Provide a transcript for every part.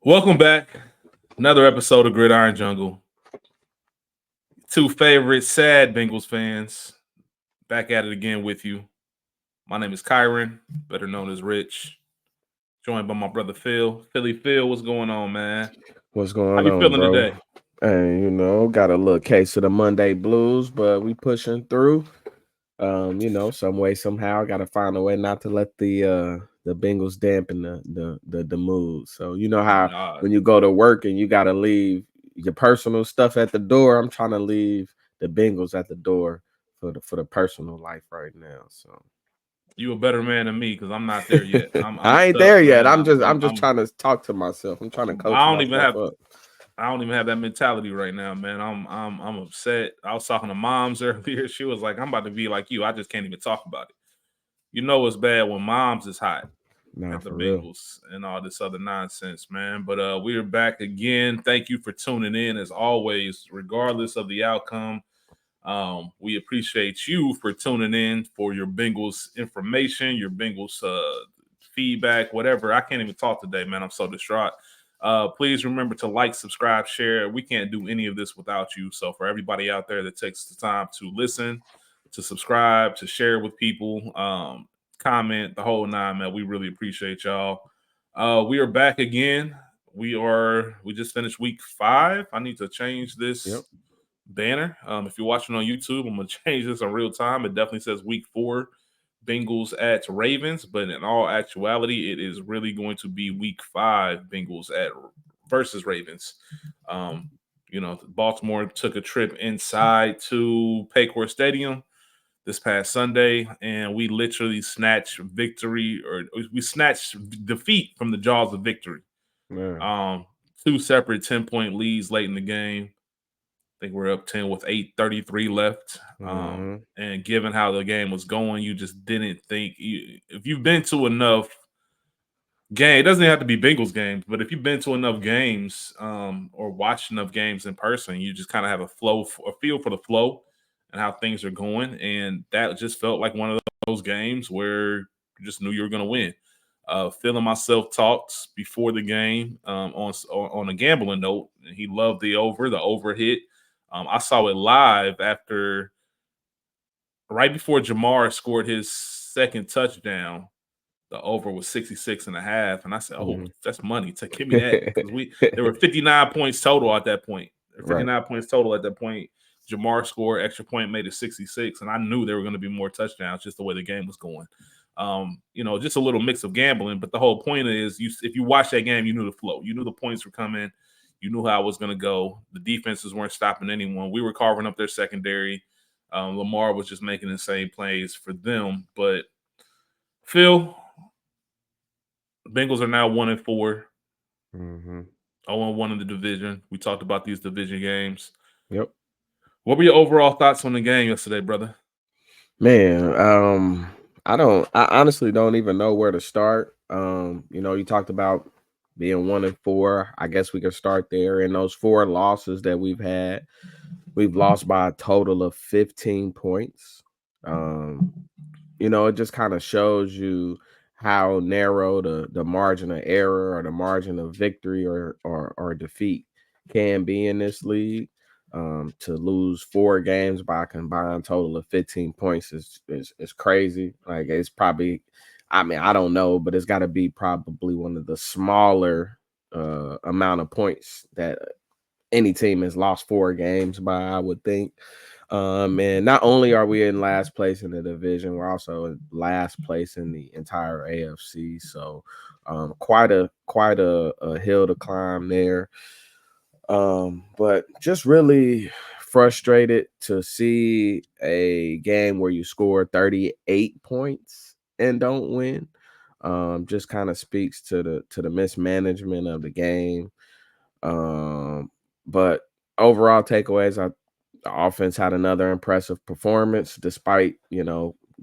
Welcome back. Another episode of Gridiron Jungle. Two favorite sad Bengals fans back at it again with you. My name is Kieron, better known as Rich. Joined by my brother Phil. Phil, what's going on, man? What's How going you on, feeling bro? today? And got a little case of the Monday blues, but we pushing through. Some way, somehow, got to find a way not to let the Bengals dampen the mood. So you know how Nah, when you go to work and you got to leave your personal stuff at the door. I'm trying to leave the Bengals at the door for the personal life right now. So you a better man than me because I'm not there yet. I'm I ain't stuck, there yet. man. I'm just trying to talk to myself. I'm trying to coach I don't even myself have up. I don't even have that mentality right now, man. I'm upset. I was talking to moms earlier. She was like, I'm about to be like you. I just can't even talk about it. You know it's bad when moms is hot Nah, at the for real. Bengals and all this other nonsense, man. But we are back again. Thank you for tuning in as always, regardless of the outcome. We appreciate you for tuning in for your Bengals information, your Bengals feedback, whatever. I can't even talk today, man. I'm so distraught. Please remember to like, subscribe, share. We can't do any of this without you. So for everybody out there that takes the time to listen, to subscribe, to share with people, comment, the whole nine, man. We really appreciate y'all. We are back again. We just finished week 5. I need to change Yep. this banner. If you're watching on YouTube, I'm gonna change this in real time. It definitely says week 4, Bengals at Ravens, but in all actuality, it is really going to be week 5, Bengals at versus Ravens. Um, Baltimore took a trip inside to Paycor Stadium this past Sunday, and we literally snatched victory, or we snatched defeat from the jaws of victory. Man. Um, Two separate 10-point leads late in the game. I think we're up 10 with 8:33 left. Mm-hmm. And given how the game was going, you just didn't think if you've been to enough game, it doesn't have to be Bengals games, but if you've been to enough games or watched enough games in person, you just kind of have a feel for the flow and how things are going. And that just felt like one of those games where you just knew you were going to win. Phil and myself talked before the game on a gambling note. And he loved the over hit. I saw it live right before Jamar scored his second touchdown. The over was 66 and a half. And I said, oh, Mhm. that's money. Give me that. Because there were 59 points total at that point. Right. 59 points total at that point. Jamar scored, extra point made it 66. And I knew there were going to be more touchdowns just the way the game was going. Just a little mix of gambling. But the whole point is if you watch that game, you knew the flow. You knew the points were coming. You knew how it was going to go. The defenses weren't stopping anyone. We were carving up their secondary. Lamar was just making insane plays for them. But Phil, Bengals are now 1-4, Mm-hmm. 0-1 in the division. We talked about these division games. Yep. What were your overall thoughts on the game yesterday, brother? Man, I honestly don't even know where to start. You talked about being 1-4. I guess we could start there. In those 4 losses that we've lost by a total of 15 points. It just kind of shows you how narrow the margin of error or the margin of victory or defeat can be in this league. To lose 4 games by a combined total of 15 points is crazy. Like it's probably, I mean, I don't know, but it's got to be probably one of the smaller amount of points that any team has lost 4 games by, I would think. And not only are we in last place in the division, we're also in last place in the entire AFC. So quite a hill to climb there. But just really frustrated to see a game where you score 38 points and don't win. Just kind of speaks to the mismanagement of the game. But overall takeaways, the offense had another impressive performance despite,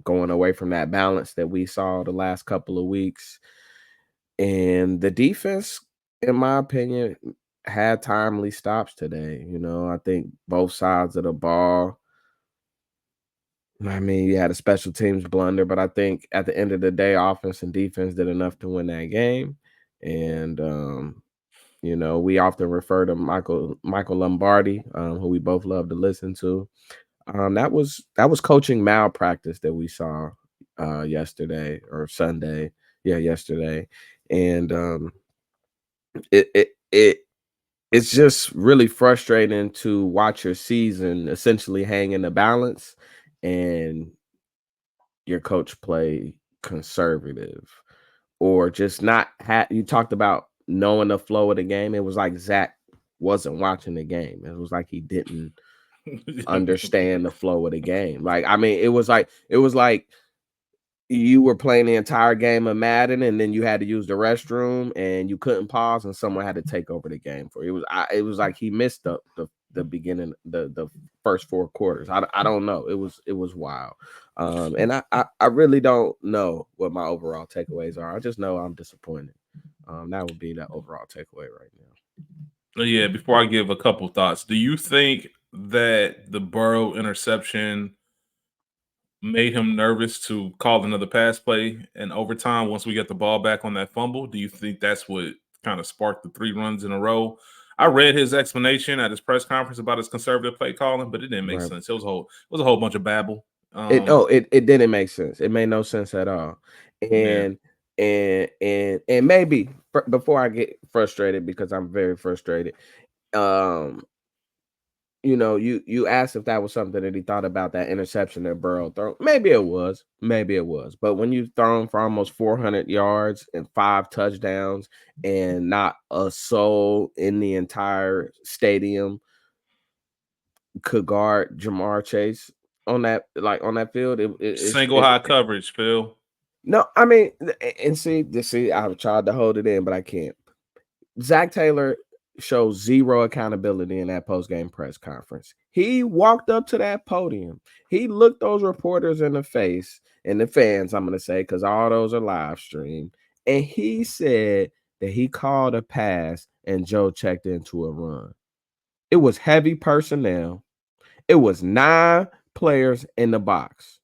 going away from that balance that we saw the last couple of weeks. And the defense, in my opinion, had timely stops today. I think both sides of the ball. I mean, you had a special teams blunder, but I think at the end of the day, offense and defense did enough to win that game. And You know, we often refer to Michael Lombardi, who we both love to listen to. That was coaching malpractice that we saw yesterday or Sunday. Yeah, yesterday. And it it it it's just really frustrating to watch your season essentially hang in the balance and your coach play conservative or just not you talked about knowing the flow of the game. It was like Zach wasn't watching the game. It was like he didn't understand the flow of the game. Like, I mean, it was like you were playing the entire game of Madden, and then you had to use the restroom, and you couldn't pause, and someone had to take over the game for you. It was like he missed the beginning, the first 4 quarters. I don't know. It was wild, and I really don't know what my overall takeaways are. I just know I'm disappointed. That would be the overall takeaway right now. Yeah, before I give a couple thoughts, do you think that the Burrow interception made him nervous to call another pass play in overtime once we get the ball back on that fumble? Do you think that's what kind of sparked the 3 runs in a row? I read his explanation at his press conference about his conservative play calling, but it didn't make Right. sense. It was a whole bunch of babble. It didn't make sense. It made no sense at all. Yeah. And maybe before I get frustrated, because I'm very frustrated, um you asked if that was something that he thought about, that interception that Burrow throw. Maybe it was. Maybe it was. But when you've thrown for almost 400 yards and 5 touchdowns and not a soul in the entire stadium could guard Jamar Chase on that field, Single high coverage, Phil. no, I mean, and see, I've tried to hold it in, but I can't. Zac Taylor shows zero accountability in that post-game press conference. He walked up to that podium. He looked those reporters in the face and the fans, I'm going to say, because all those are live streamed. And he said that he called a pass and Joe checked into a run. It was heavy personnel. It was 9 players in the box.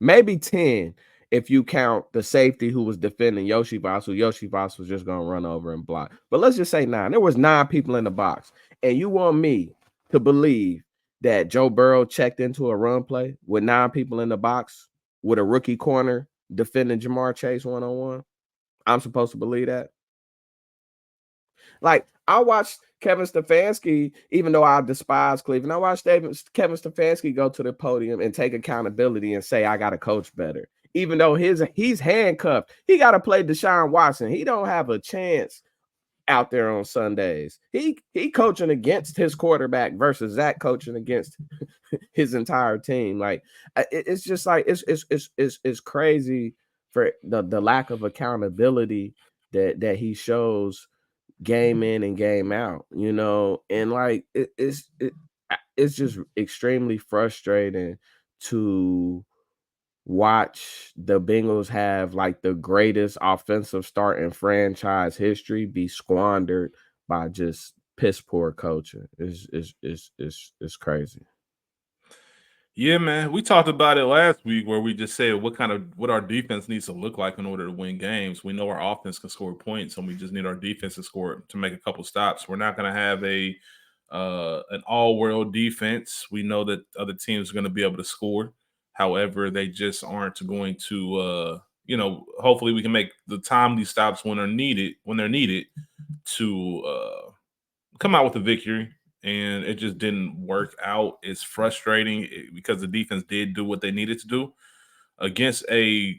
Maybe 10 if you count the safety who was defending Yoshi Voss, who Yoshi Voss was just going to run over and block. But let's just say 9. There was 9 people in the box. And you want me to believe that Joe Burrow checked into a run play with 9 people in the box with a rookie corner defending Jamar Chase one-on-one? I'm supposed to believe that? Like, I watched Kevin Stefanski, even though I despise Cleveland, I watched Kevin Stefanski go to the podium and take accountability and say, I got to coach better. Even though he's handcuffed, he got to play Deshaun Watson. He don't have a chance out there on Sundays. He coaching against his quarterback versus Zach coaching against his entire team. Like, it's just like it's crazy for the lack of accountability that he shows game in and game out, and like it's just extremely frustrating to watch the Bengals have like the greatest offensive start in franchise history be squandered by just piss poor coaching. It's crazy. Yeah, man. We talked about it last week where we just said what our defense needs to look like in order to win games. We know our offense can score points, and we just need our defense to score to make a couple stops. We're not going to have an all world defense. We know that other teams are going to be able to score. However, they just aren't going to. Hopefully, we can make the timely stops when they're needed to come out with a victory, and it just didn't work out. It's frustrating because the defense did do what they needed to do against a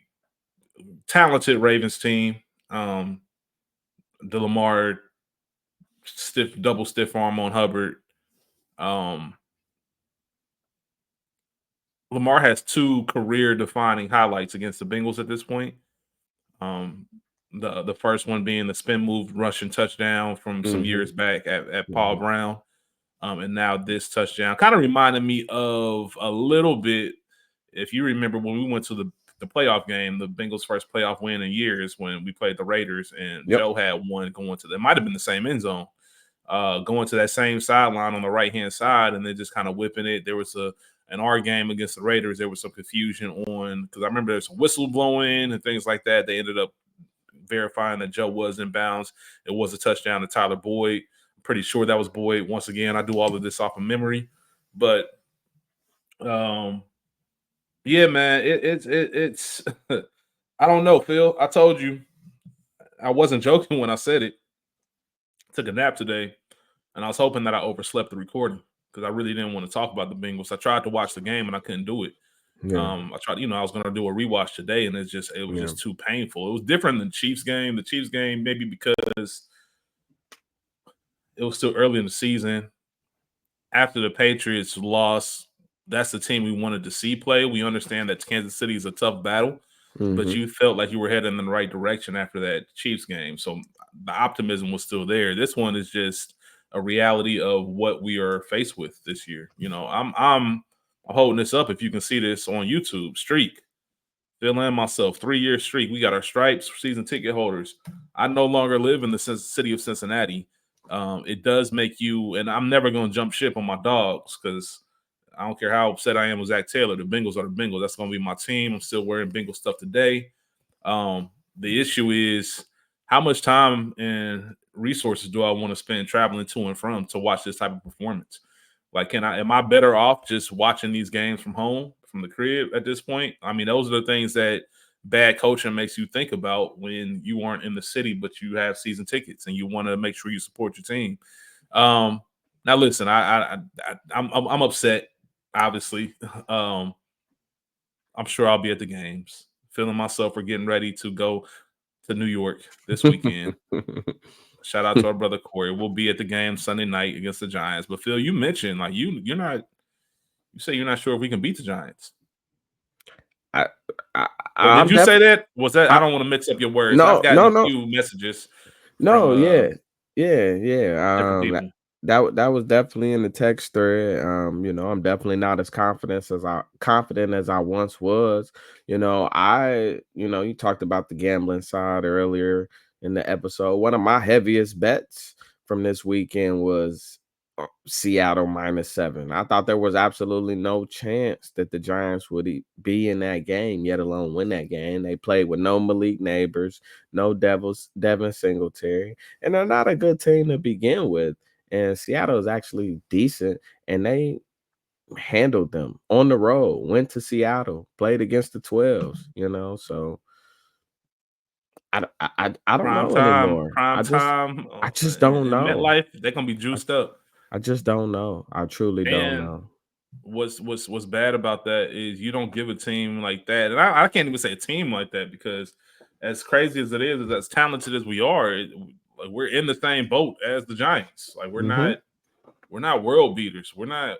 talented Ravens team. Um, the Lamar double stiff arm on Hubbard. Um, Lamar has 2 career defining highlights against the Bengals at this point. Um, the first one being the spin move rushing touchdown from some years back at Paul Brown. And now this touchdown kind of reminded me of a little bit, if you remember when we went to the playoff game, the Bengals' first playoff win in years when we played the Raiders, and Yep. Joe had one going to, it might have been the same end zone, going to that same sideline on the right-hand side, and then just kind of whipping it. There was in our game against the Raiders, there was some confusion because I remember there's some whistle blowing and things like that. They ended up verifying that Joe was in bounds. It was a touchdown to Tyler Boyd. I'm pretty sure that was Boyd. Once again, I do all of this off of memory, but um, yeah, man, it's I don't know, Phil. I told you I wasn't joking when I said it. Took a nap today, and I was hoping that I overslept the recording because I really didn't want to talk about the Bengals. I tried to watch the game and I couldn't do it. Yeah, I tried, I was gonna do a rewatch today, and it was yeah. just too painful. It was different than the Chiefs game. The Chiefs game, maybe because it was still early in the season. After the Patriots lost, that's the team we wanted to see play. We understand that Kansas City is a tough battle, but Mm-hmm. you felt like you were heading in the right direction after that Chiefs game. So the optimism was still there. This one is just a reality of what we are faced with this year. I'm holding this up. If you can see this on YouTube, streak. Phil and myself, 3-year streak. We got our stripes, season ticket holders. I no longer live in the city of Cincinnati. It does make you, and I'm never going to jump ship on my dogs because I don't care how upset I am with Zac Taylor. The Bengals are the Bengals. That's going to be my team. I'm still wearing Bengal stuff today. The issue is how much time and resources do I want to spend traveling to and from to watch this type of performance? Like, am I better off just watching these games from home, from the crib at this point? I mean, those are the things that bad coaching makes you think about when you aren't in the city, but you have season tickets and you want to make sure you support your team. Um, Now, listen, I'm upset. Obviously, I'm sure I'll be at the games, feeling myself for getting ready to go to New York this weekend. Shout out to our brother Corey. We'll be at the game Sunday night against the Giants. But Phil, you mentioned like you're not. You say you're not sure if we can beat the Giants. I, I Or did I'm you say definitely. that? Was that? I don't want to mix up your words. I've No, gotten no, a no. few messages from No, yeah, yeah. different people. That was definitely in the text thread. I'm definitely not as confident as I once was. You talked about the gambling side earlier in the episode. One of my heaviest bets from this weekend was Seattle -7. I thought there was absolutely no chance that the Giants would be in that game, yet alone win that game. They played with no Malik Neighbors, no Devin Singletary, and they're not a good team to begin with. And Seattle is actually decent, and they handled them on the road. Went to Seattle, played against the 12s. So I don't know anymore. Prime time I just don't in know. MetLife. They're gonna be I, juiced up. I just don't know. I truly don't And know. what's bad about that is you don't give a team like that, and I can't even say a team like that because as crazy as it is as talented as we are, like we're in the same boat as the Giants. Like Mm-hmm. we're not world beaters. We're not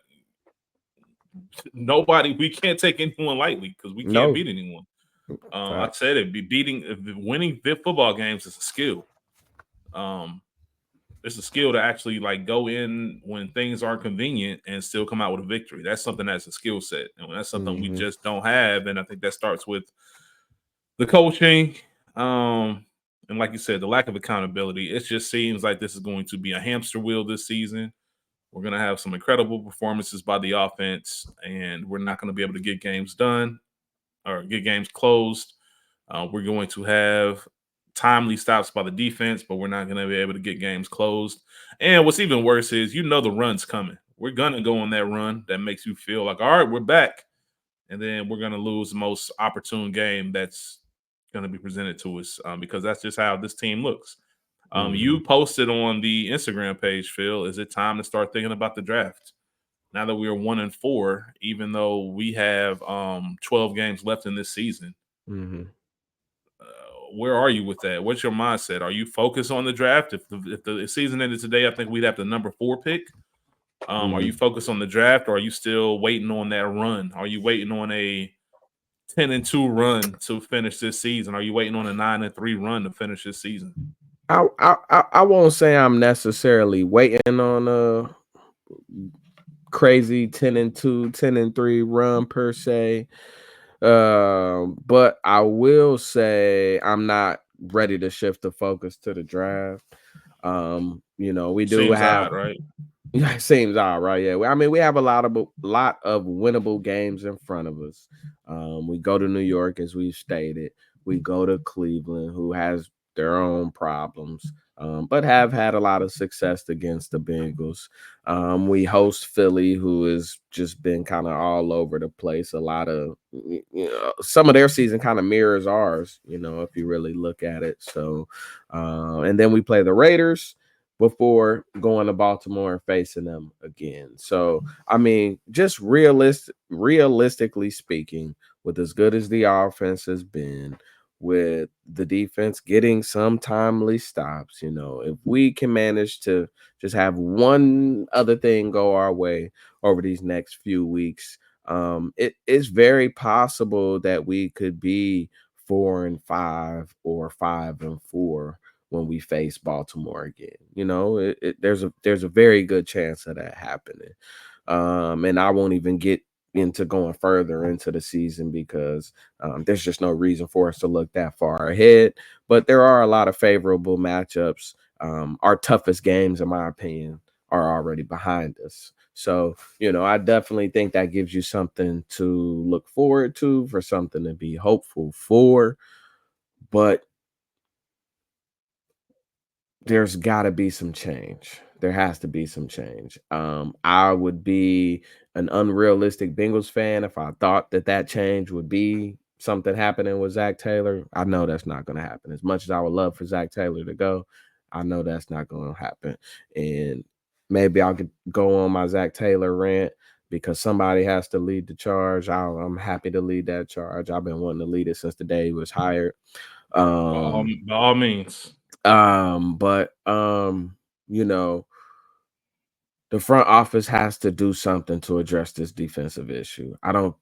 nobody. We can't take anyone lightly because we can't No. beat anyone. I Facts. said it. Winning football games is a skill. Um, it's a skill to actually like go in when things aren't convenient and still come out with a victory. That's something that's a skill set, and that's something we Mm-hmm. just don't have. And I think that starts with the coaching, and like you said, the lack of accountability. It just seems like this is going to be a hamster wheel this season. We're going to have some incredible performances by the offense, and we're not going to be able to get games done or get games closed. We're going to have timely stops by the defense, but we're not going to be able to get games closed. And what's even worse is the run's coming. We're going to go on that run that makes you feel like, all right, we're back. And then we're going to lose the most opportune game that's going to be presented to us because that's just how this team looks. Mm-hmm. You posted on the Instagram page, Phil, is it time to start thinking about the draft? Now that we are 1-4, even though we have 12 games left in this season, Mm-hmm. where are you with that? What's your mindset? Are you focused on the draft? If the season ended today, I think we'd have the number 4 pick. Are you Mm-hmm. focused on the draft, or are you still waiting on that run? Are you waiting on a 10-2 run to finish this season? Are you waiting on a 9-3 run to finish this season? I won't say I'm necessarily waiting on a crazy 10-2, 10-3 run per se. But I will say I'm not ready to shift the focus to the draft. We do Seems have odd, right? yeah, it seems all right. Yeah, I mean, we have a lot of winnable games in front of us. We go to New York, as we've stated. We go to Cleveland, who has their own problems, but have had a lot of success against the Bengals. We host Philly, who has just been kind of all over the place. A lot of, some of their season kind of mirrors ours, if you really look at it. So, and then we play the Raiders before going to Baltimore and facing them again. So, I mean, just realistically speaking, with as good as the offense has been, with the defense getting some timely stops, if we can manage to just have one other thing go our way over these next few weeks, it is very possible that we could be 4-5 or 5-4 when we face Baltimore again. There's a very good chance of that happening. And I won't even get into going further into the season because there's just no reason for us to look that far ahead. But there are a lot of favorable matchups. Our toughest games, in my opinion, are already behind us. So, I definitely think that gives you something to look forward to, for something to be hopeful for. But there's got to be some change. There has to be some change. I would be an unrealistic Bengals fan if I thought that change would be something happening with Zac Taylor. I know that's not going to happen. As much as I would love for Zac Taylor to go, I know that's not going to happen. And maybe I'll go on my Zac Taylor rant because somebody has to lead the charge. I'm happy to lead that charge. I've been wanting to lead it since the day he was hired. By all means. But you know, the front office has to do something to address this defensive issue. I don't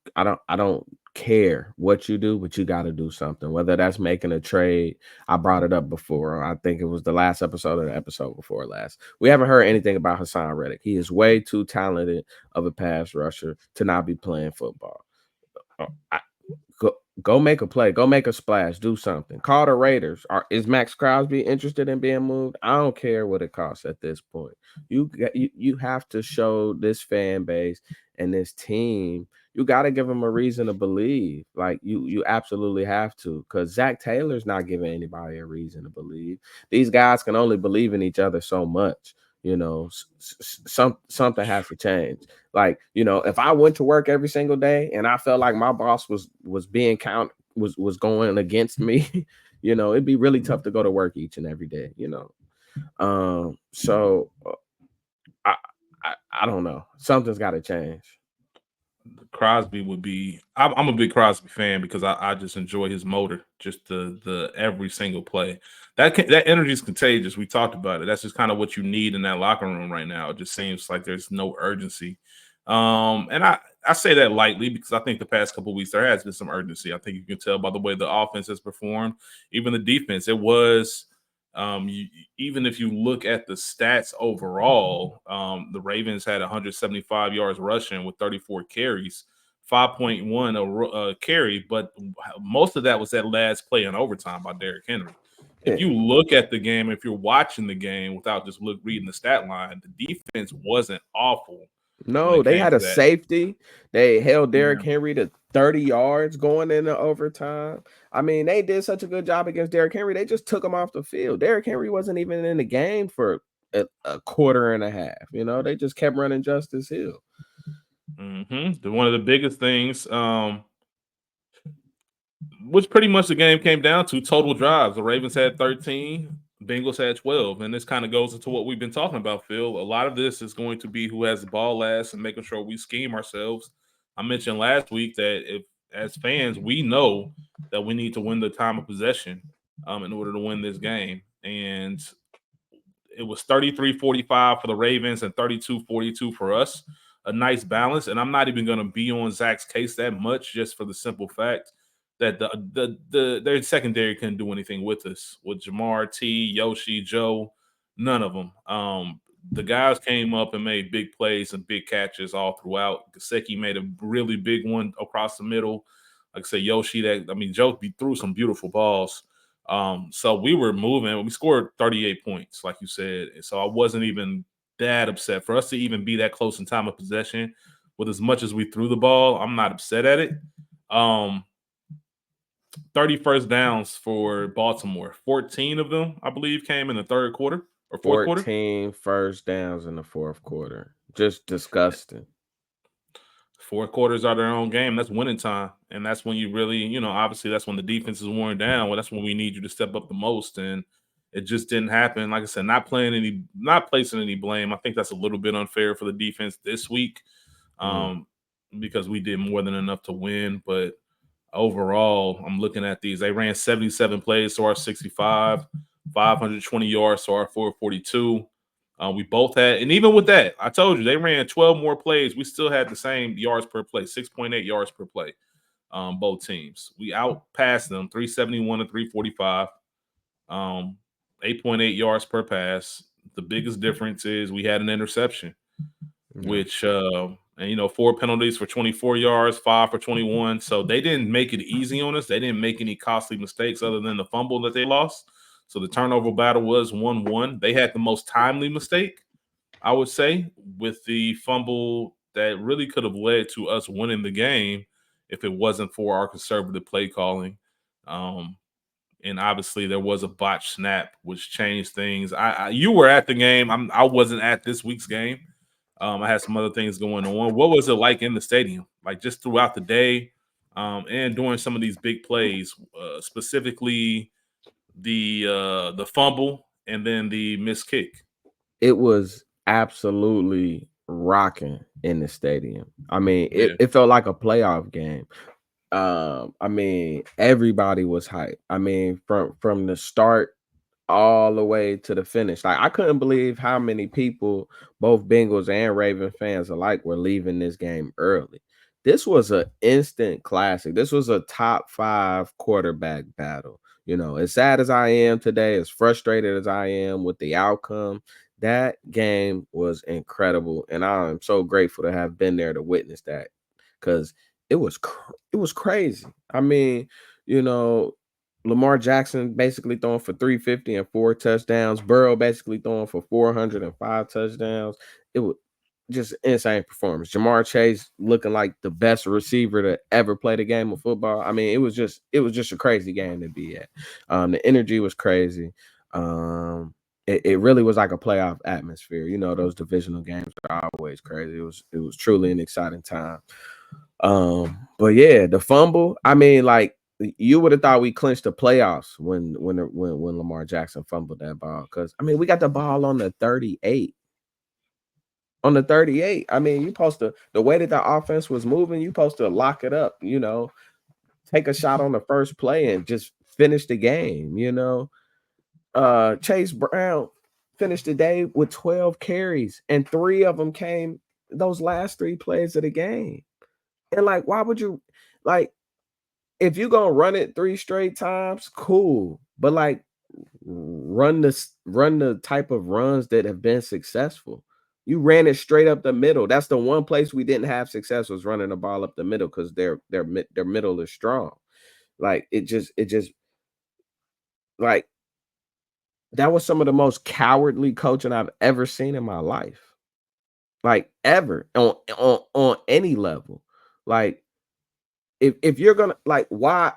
care what you do, but you got to do something. Whether that's making a trade, I brought it up before. I think it was the last episode or the episode before last. We haven't heard anything about Hassan Reddick. He is way too talented of a pass rusher to not be playing football. I, go make a play, go make a splash, do something. Call the Raiders. Is Max Crosby interested in being moved? I don't care what it costs at this point. You have to show this fan base and this team. You got to give them a reason to believe. Like you absolutely have to, because Zac Taylor's not giving anybody a reason to believe. These guys can only believe in each other so much. Something has to change. Like, if I went to work every single day and I felt like my boss was being was going against me, it'd be really tough to go to work each and every day. So I don't know. Something's got to change. Crosby would be. I'm a big Crosby fan because I just enjoy his motor, just the every single play. That energy is contagious. We talked about it. That's just kind of what you need in that locker room right now. It just seems like there's no urgency. And I say that lightly because I think the past couple of weeks there has been some urgency. I think you can tell by the way the offense has performed, even the defense. It was. Even if you look at the stats overall, the Ravens had 175 yards rushing with 34 carries, 5.1 a carry, but most of that was that last play in overtime by Derrick Henry. If you look at the game, if you're watching the game without just reading the stat line, the defense wasn't awful when No, it they came had to a that. safety. They held Derrick Yeah. Henry to 30 yards going into overtime. I mean, they did such a good job against Derrick Henry. They just took him off the field. Derrick Henry wasn't even in the game for a quarter and a half. They just kept running Justice Hill. One of the biggest things. Which pretty much the game came down to total drives. The Ravens had 13, Bengals had 12. And this kind of goes into what we've been talking about, Phil. A lot of this is going to be who has the ball last and making sure we scheme ourselves. I mentioned last week that if, as fans, we know that we need to win the time of possession in order to win this game. And it was 33-45 for the Ravens and 32-42 for us. A nice balance. And I'm not even going to be on Zach's case that much, just for the simple fact that their secondary couldn't do anything with us. With Jamar, T, Yoshi, Joe, none of them. The guys came up and made big plays and big catches all throughout. Gesicki made a really big one across the middle. Like I said, Yoshi, Joe threw some beautiful balls. So we were moving. We scored 38 points, like you said. And so I wasn't even that upset. For us to even be that close in time of possession, with as much as we threw the ball, I'm not upset at it. 30 first downs for Baltimore. 14 of them, I believe, came in the third quarter or fourth quarter. 14 first downs in the fourth quarter. Just disgusting. Fourth quarters are their own game. That's winning time. And that's when you really, obviously that's when the defense is worn down. Well, that's when we need you to step up the most. And it just didn't happen. Like I said, not placing any blame. I think that's a little bit unfair for the defense this week. Because we did more than enough to win. But overall, I'm looking at these. They ran 77 plays to our 65, 520 yards to our 442. We both had, and even with that, I told you they ran 12 more plays. We still had the same yards per play, 6.8 yards per play. Both teams. We outpassed them 371 to 345, 8.8 yards per pass. The biggest difference is we had an interception, which and 4 penalties for 24 yards, 5 for 21. So they didn't make it easy on us. They didn't make any costly mistakes other than the fumble that they lost. So the turnover battle was 1-1. They had the most timely mistake, I would say, with the fumble that really could have led to us winning the game if it wasn't for our conservative play calling. And obviously there was a botched snap, which changed things. You were at the game. I wasn't at this week's game. I had some other things going on. What was it like in the stadium? Like just throughout the day, and during some of these big plays, specifically the fumble and then the missed kick. It was absolutely rocking in the stadium. I mean, it felt like a playoff game. I mean, everybody was hyped. I mean, from the start all the way to the finish. Like I couldn't believe how many people, both Bengals and Raven fans alike, were leaving this game early. This was an instant classic. This was a top 5 quarterback battle. As sad as I am today, as frustrated as I am with the outcome, that game was incredible, and I'm so grateful to have been there to witness that because it was crazy. I mean, Lamar Jackson basically throwing for 350 and 4 touchdowns. Burrow basically throwing for 405 touchdowns. It was just insane performance. Jamar Chase looking like the best receiver to ever play the game of football. I mean, it was just a crazy game to be at. The energy was crazy. It really was like a playoff atmosphere. Those divisional games are always crazy. It was truly an exciting time. But yeah, the fumble. I mean, like you would have thought we clinched the playoffs when Lamar Jackson fumbled that ball. Because I mean, we got the ball on the 38. On the 38. I mean, you supposed to, the way that the offense was moving, you supposed to lock it up, take a shot on the first play and just finish the game, Chase Brown finished the day with 12 carries, and 3 of them came those last 3 plays of the game. And like, why would you, like, if you're gonna run it 3 straight times, cool. But like run the type of runs that have been successful. You ran it straight up the middle. That's the one place we didn't have success, was running the ball up the middle, because their middle is strong. Like it just like that was some of the most cowardly coaching I've ever seen in my life. Like ever on any level. Like if you're gonna, like, why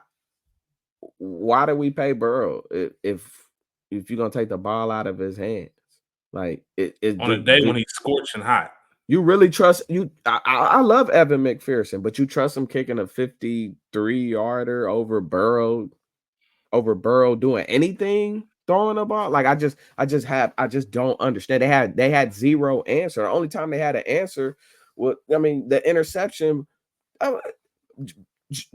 do we pay Burrow if you're gonna take the ball out of his hands? Like On a day when he's scorching hot. You really trust you? I love Evan McPherson, but you trust him kicking a 53-yarder over Burrow doing anything, throwing the ball? Like I just don't understand. They had zero answer. The only time they had an answer was, I mean, the interception.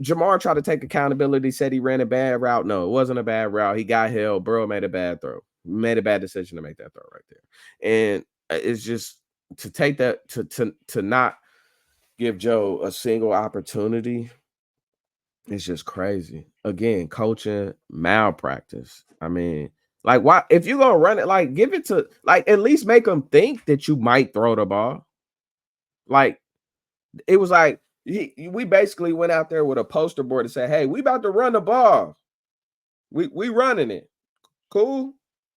Jamar tried to take accountability, said he ran a bad route. No, it wasn't a bad route. He got held. Burrow made a bad throw. Made a bad decision to make that throw right there. And it's just, to take that, to not give Joe a single opportunity, it's just crazy. Again, coaching malpractice. I mean, like, why, if you're gonna run it, like, give it to, like, at least make them think that you might throw the ball. Like, it was like we basically went out there with a poster board and said, "Hey, we about to run the ball. We running it. Cool."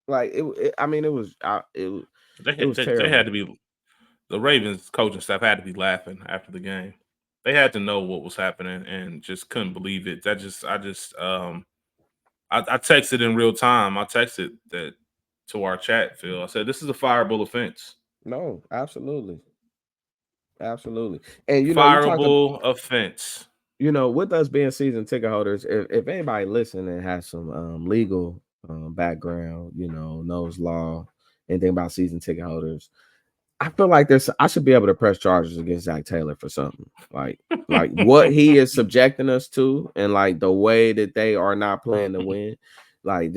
Like I mean, it was terrible. They had to be, the Ravens coaching staff had to be laughing after the game. They had to know what was happening and just couldn't believe it. I texted in real time. I texted that to our chat, Phil. I said, "This is a fireable offense. No, absolutely, absolutely. And you talked about, Fireable offense." with us being season ticket holders, if anybody listening has some legal background, knows law, anything about season ticket holders, I feel like I should be able to press charges against Zac Taylor for something like what he is subjecting us to, and like the way that they are not playing to win. Like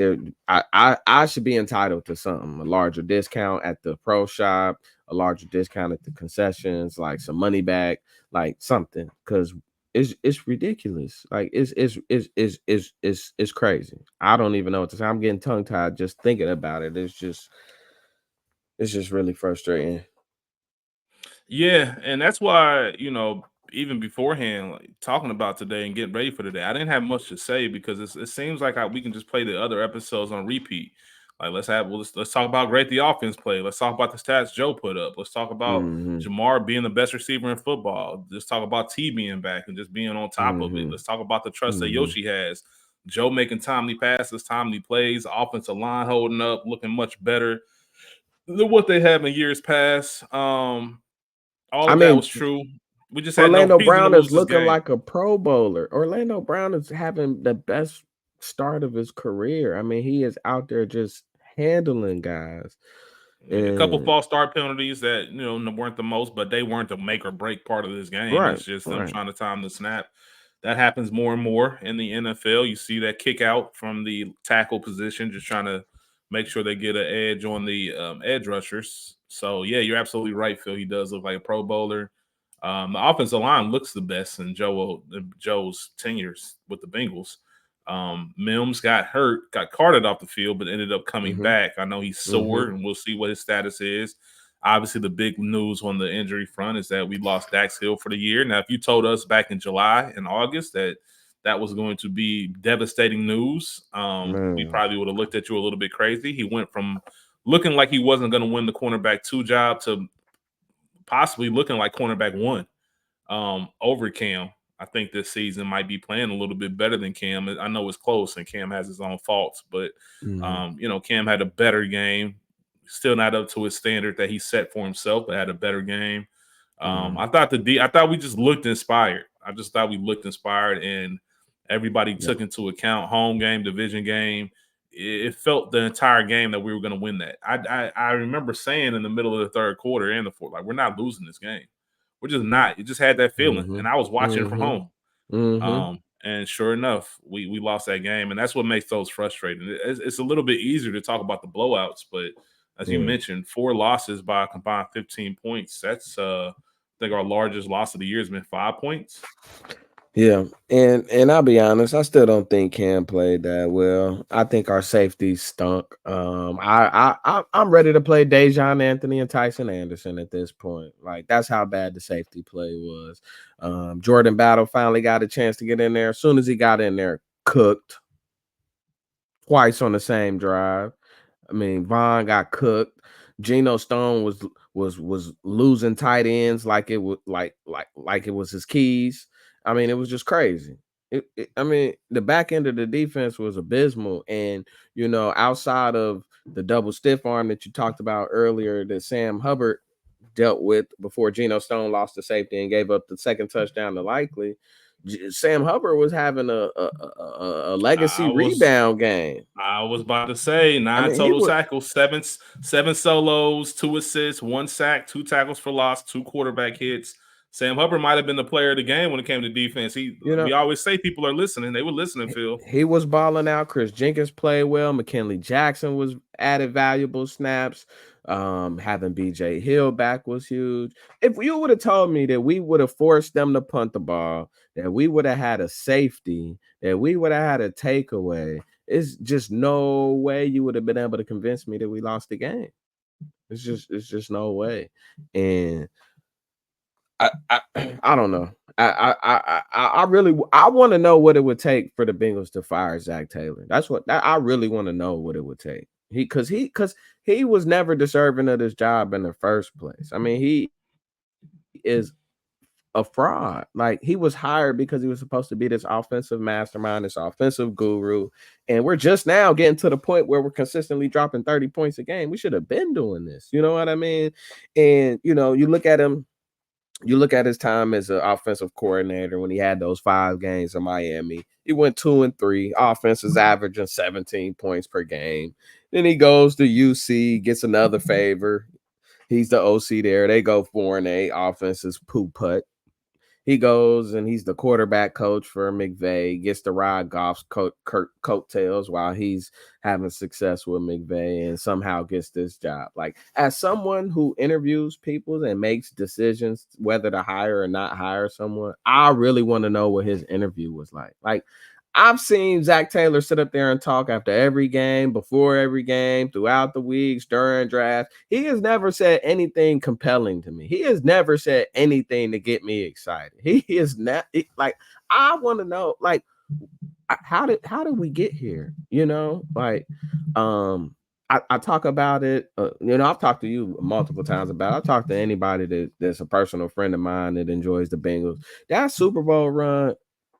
I should be entitled to something, a larger discount at the pro shop, a larger discount at the concessions, like some money back, like something, because it's ridiculous. Like it's crazy. I don't even know what to say. I'm getting tongue tied just thinking about it. It's just really frustrating. Yeah, and that's why, even beforehand, like talking about today and getting ready for today, I didn't have much to say because it seems like we can just play the other episodes on repeat. Like let's talk about great the offense play. Let's talk about the stats Joe put up. Let's talk about Hmm. Jamar being the best receiver in football. Let's talk about T being back and just being on top of it. Hmm. Let's talk about the trust that Hmm. Yoshi has. Joe making timely passes, timely plays, offensive line holding up, looking much better than what they have in years past. All I of that mean, was true. We just had no Orlando reason to Brown lose is this looking game. like a Pro Bowler. Orlando Brown is having the best start of his career. I mean, he is out there just handling guys. A couple And false start penalties that weren't the most, but they weren't the make or break part of this game. right, It's just them right. trying to time the snap. That happens more and more in the NFL. You see that kick out from the tackle position, just trying to make sure they get an edge on the edge rushers. So yeah, you're absolutely right, Phil. He does look like a Pro Bowler. The offensive line looks the best in Joe's tenures with the Bengals. Mims got hurt, got carted off the field, but ended up coming Hmm. back. I know he's sore, Hmm. and we'll see what his status is. Obviously, the big news on the injury front is that we lost Dax Hill for the year. Now, if you told us back in July and August that that was going to be devastating news, we Man. probably would have looked at you a little bit crazy. He went from looking like he wasn't going to win the cornerback two job to possibly looking like cornerback one over Cam. I think this season might be playing a little bit better than Cam. I know it's close and Cam has his own faults, but Hmm. Cam had a better game. Still not up to his standard that he set for himself, but had a better game. Hmm. I thought we just looked inspired. I just thought we looked inspired, and everybody Yeah. took into account home game, division game. It felt the entire game that we were going to win that. I remember saying in the middle of the third quarter and the fourth, like, we're not losing this game. We're just not. You just had that feeling, Hmm. and I was watching from Hmm. home. Hmm. And sure enough, we lost that game, and that's what makes those frustrating. It's a little bit easier to talk about the blowouts, but as you Yeah. mentioned, 4 losses by a combined 15 points. That's I think our largest loss of the year has been 5 points. Yeah, and I'll be honest, I still don't think Cam played that well. I think our safety stunk. I'm ready to play Dejon Anthony and Tyson Anderson at this point. Like that's how bad the safety play was. Jordan Battle finally got a chance to get in there. As soon as he got in there, cooked twice on the same drive. I mean, Vaughn got cooked. Geno Stone was losing tight ends like it was like it was his keys. I mean, it was just crazy. I mean, the back end of the defense was abysmal, and outside of the double stiff arm that you talked about earlier, that Sam Hubbard dealt with before Geno Stone lost the safety and gave up the second touchdown to Likely. Sam Hubbard was having a legacy I was rebound game. I was about to say I nine mean, he total would, tackles, seven solos, 2 assists, 1 sack, 2 tackles for loss, 2 quarterback hits. Sam Hubbard might have been the player of the game when it came to defense. you know, We always say people are listening. They were listening, he, Phil. he was balling out. Chris Jenkins played well. McKinley Jackson was added valuable snaps. Having BJ Hill back was huge. If you would have told me that we would have forced them to punt the ball, that we would have had a safety, that we would have had a takeaway, it's just no way you would have been able to convince me that we lost the game. It's just no way. And I I don't know. I really want to know what it would take for the Bengals to fire Zac Taylor. I really want to know what it would take. He was never deserving of this job in the first place. I mean, he is a fraud. Like, he was hired because he was supposed to be this offensive mastermind, this offensive guru, and we're just now getting to the point where we're consistently dropping 30 points a game. We should have been doing this. You know what I mean? And you look at him. You look at his time as an offensive coordinator when he had those 5 games in Miami. He went 2-3. Offense is averaging 17 points per game. Then he goes to UC, gets another favor. He's the OC there. They go 4-8. Offense is poop putt. He goes and he's the quarterback coach for McVay, gets to ride Goff's coattails while he's having success with McVay and somehow gets this job. Like, as someone who interviews people and makes decisions whether to hire or not hire someone, I really want to know what his interview was like. Like, I've seen Zac Taylor sit up there and talk after every game, before every game, throughout the weeks, during drafts. He has never said anything compelling to me. He has never said anything to get me excited. He is not like, I want to know, like, how did we get here? Like, I talk about it. I've talked to you multiple times about it. I've talked to anybody that's a personal friend of mine that enjoys the Bengals. That Super Bowl run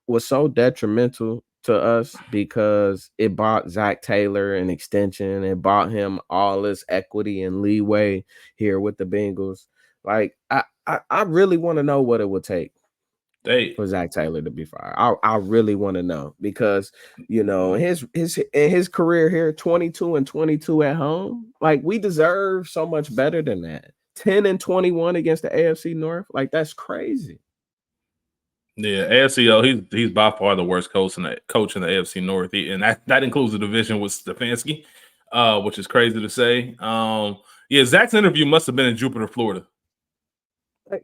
was so detrimental to us because it bought Zac Taylor an extension. It bought him all this equity and leeway here with the Bengals. Like, I really want to know what it would take for Zac Taylor to be fired. I really want to know because his career here, 22-22 at home. Like, we deserve so much better than that. 10-21 against the AFC North. Like, that's crazy. Yeah, AFC, he's by far the worst coach in the AFC North, and that includes the division with Stefanski, which is crazy to say. Yeah, Zach's interview must have been in Jupiter, Florida. It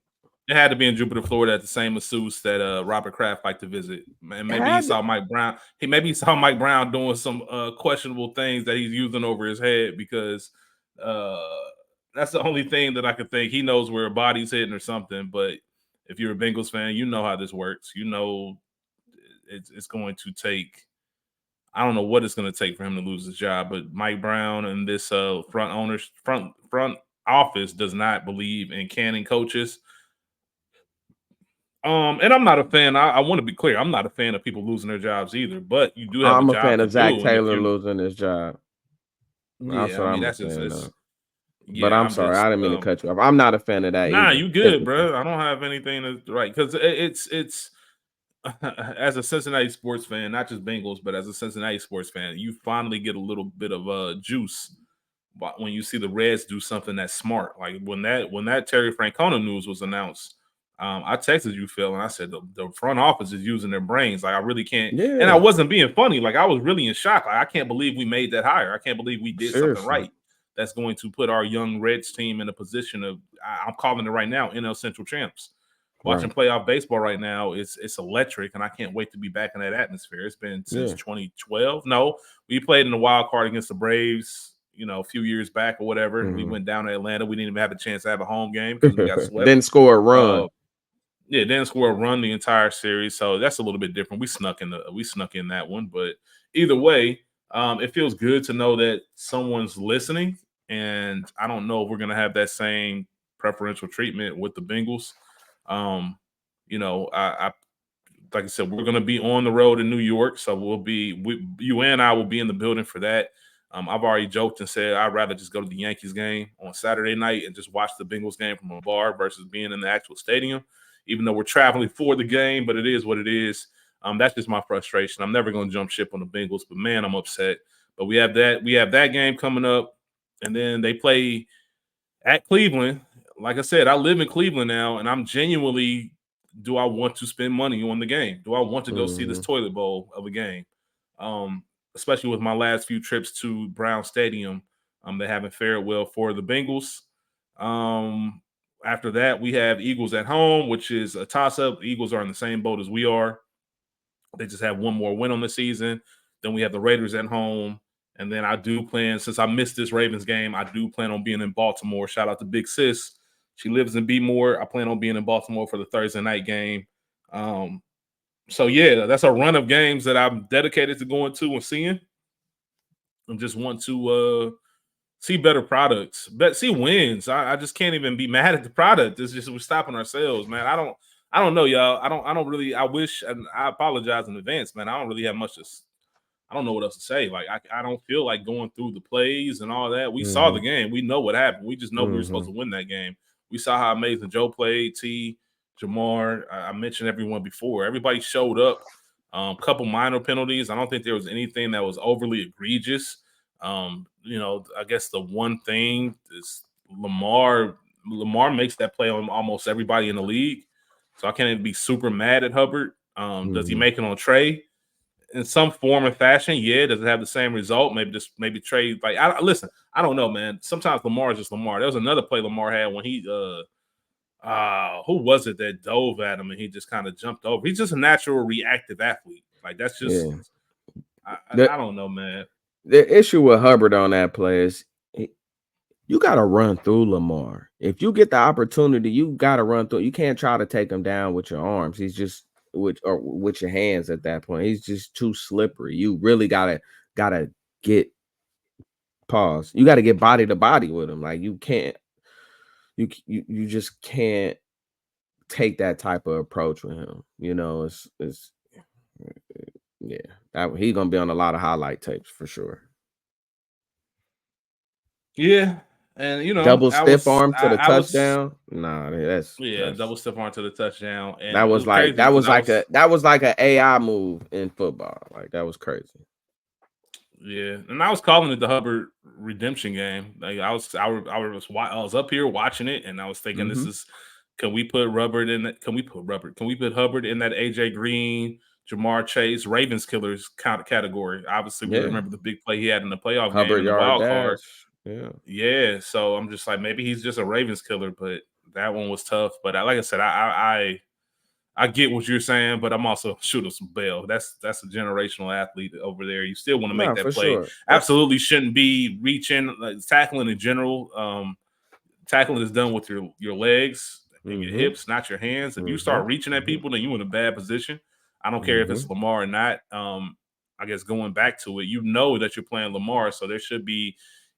had to be in Jupiter, Florida, at the same masseuse that Robert Kraft liked to visit. And maybe he saw Mike Brown. Maybe he saw Mike Brown doing some questionable things that he's using over his head because that's the only thing that I could think. He knows where a body's hitting or something, but if you're a Bengals fan, you know how this works. You know it's going to take – I don't know what it's going to take for him to lose his job, but Mike Brown and this front office does not believe in canning coaches. And I'm not a fan. I want to be clear. I'm not a fan of people losing their jobs either, but you do have I'm a a job fan to of Zac do. Taylor losing his job. Yeah, That's what I'm a that's fan of. Yeah, but I'm sorry, I didn't mean to cut you off. I'm not a fan of that Nah, either. you good, bro. I don't have anything to right because it's as a Cincinnati sports fan, not just Bengals, but as a Cincinnati sports fan, you finally get a little bit of juice when you see the Reds do something that's smart. Like when that Terry Francona news was announced, I texted you, Phil, and I said the front office is using their brains. Like, I really can't. Yeah. And I wasn't being funny. Like, I was really in shock. Like, I can't believe we made that hire. I can't believe we did something right. That's going to put our young Reds team in a position of, I'm calling it right now, NL Central champs. Watching playoff baseball right now, it's electric, and I can't wait to be back in that atmosphere. It's been since 2012. No, we played in the wild card against the Braves, a few years back or whatever. Mm-hmm. We went down to Atlanta. We didn't even have a chance to have a home game because we got swept. Didn't score a run. Didn't score a run the entire series. So that's a little bit different. We snuck in that one, but either way, it feels good to know that someone's listening. And I don't know if we're going to have that same preferential treatment with the Bengals. I like I said, we're going to be on the road in New York. So you and I will be in the building for that. I've already joked and said I'd rather just go to the Yankees game on Saturday night and just watch the Bengals game from a bar versus being in the actual stadium, even though we're traveling for the game, but it is what it is. That's just my frustration. I'm never going to jump ship on the Bengals, but man, I'm upset. But we have that game coming up, and then they play at Cleveland. Like I said, I live in Cleveland now, and I'm genuinely, do I want to spend money on the game? Do I want to go see this toilet bowl of a game? Especially with my last few trips to Brown Stadium, they haven't fared well for the Bengals. After that, we have Eagles at home, which is a toss-up. The Eagles are in the same boat as we are. They just have one more win on the season. Then we have the Raiders at home. And then I do plan, since I missed this Ravens game, I do plan on being in Baltimore. Shout out to Big Sis. She lives in Bmore. I plan on being in Baltimore for the Thursday night game. So, yeah, that's a run of games that I'm dedicated to going to and seeing. And just want to see better products, see wins. I just can't even be mad at the product. It's just we're stopping ourselves, man. I I don't know, y'all. I don't really. I wish, and I apologize in advance, man. I don't really have much to. I don't know what else to say. Like I don't feel like going through the plays and all that. We saw the game. We know what happened. We just know we were supposed to win that game. We saw how amazing Joe played. T, Jamar. I mentioned everyone before. Everybody showed up. Couple minor penalties. I don't think there was anything that was overly egregious. I guess the one thing is Lamar. Lamar makes that play on almost everybody in the league. So I can't be super mad at Hubbard. Does he make it on Trey? In some form and fashion, yeah. Does it have the same result? Maybe trade. Like, listen, I don't know, man. Sometimes Lamar is just Lamar. There was another play Lamar had when he who was it that dove at him and he just kind of jumped over. He's just a natural reactive athlete. Like that's just I don't know, man. The issue with Hubbard on that play is you got to run through Lamar. If you get the opportunity, you got to run through. You can't try to take him down with your arms. He's just with your hands at that point. He's just too slippery. You really gotta get pause. You got to get body to body with him. Like you can't. You just can't take that type of approach with him. It's yeah. He's gonna be on a lot of highlight tapes for sure. Yeah. And double stiff arm to the touchdown. Nah, that's double stiff arm to the touchdown. And that was like an AI move in football. Like that was crazy. Yeah, and I was calling it the Hubbard redemption game. Like I was up here watching it, and I was thinking, can we put Hubbard in that? Can we put Hubbard in that AJ Green, Jamar Chase, Ravens killers category? Obviously, we remember the big play he had in the playoff Hubbard game in the wild dash. card. Yeah. So I'm just like, maybe he's just a Ravens killer, but that one was tough. But like I said, I get what you're saying, but I'm also shooting some bail. That's a generational athlete over there. You still want to make that play. Sure. Absolutely shouldn't be reaching, tackling in general. Tackling is done with your legs and your hips, not your hands. If you start reaching at people, then you're in a bad position. I don't care if it's Lamar or not. I guess going back to it, you know that you're playing Lamar, so there should be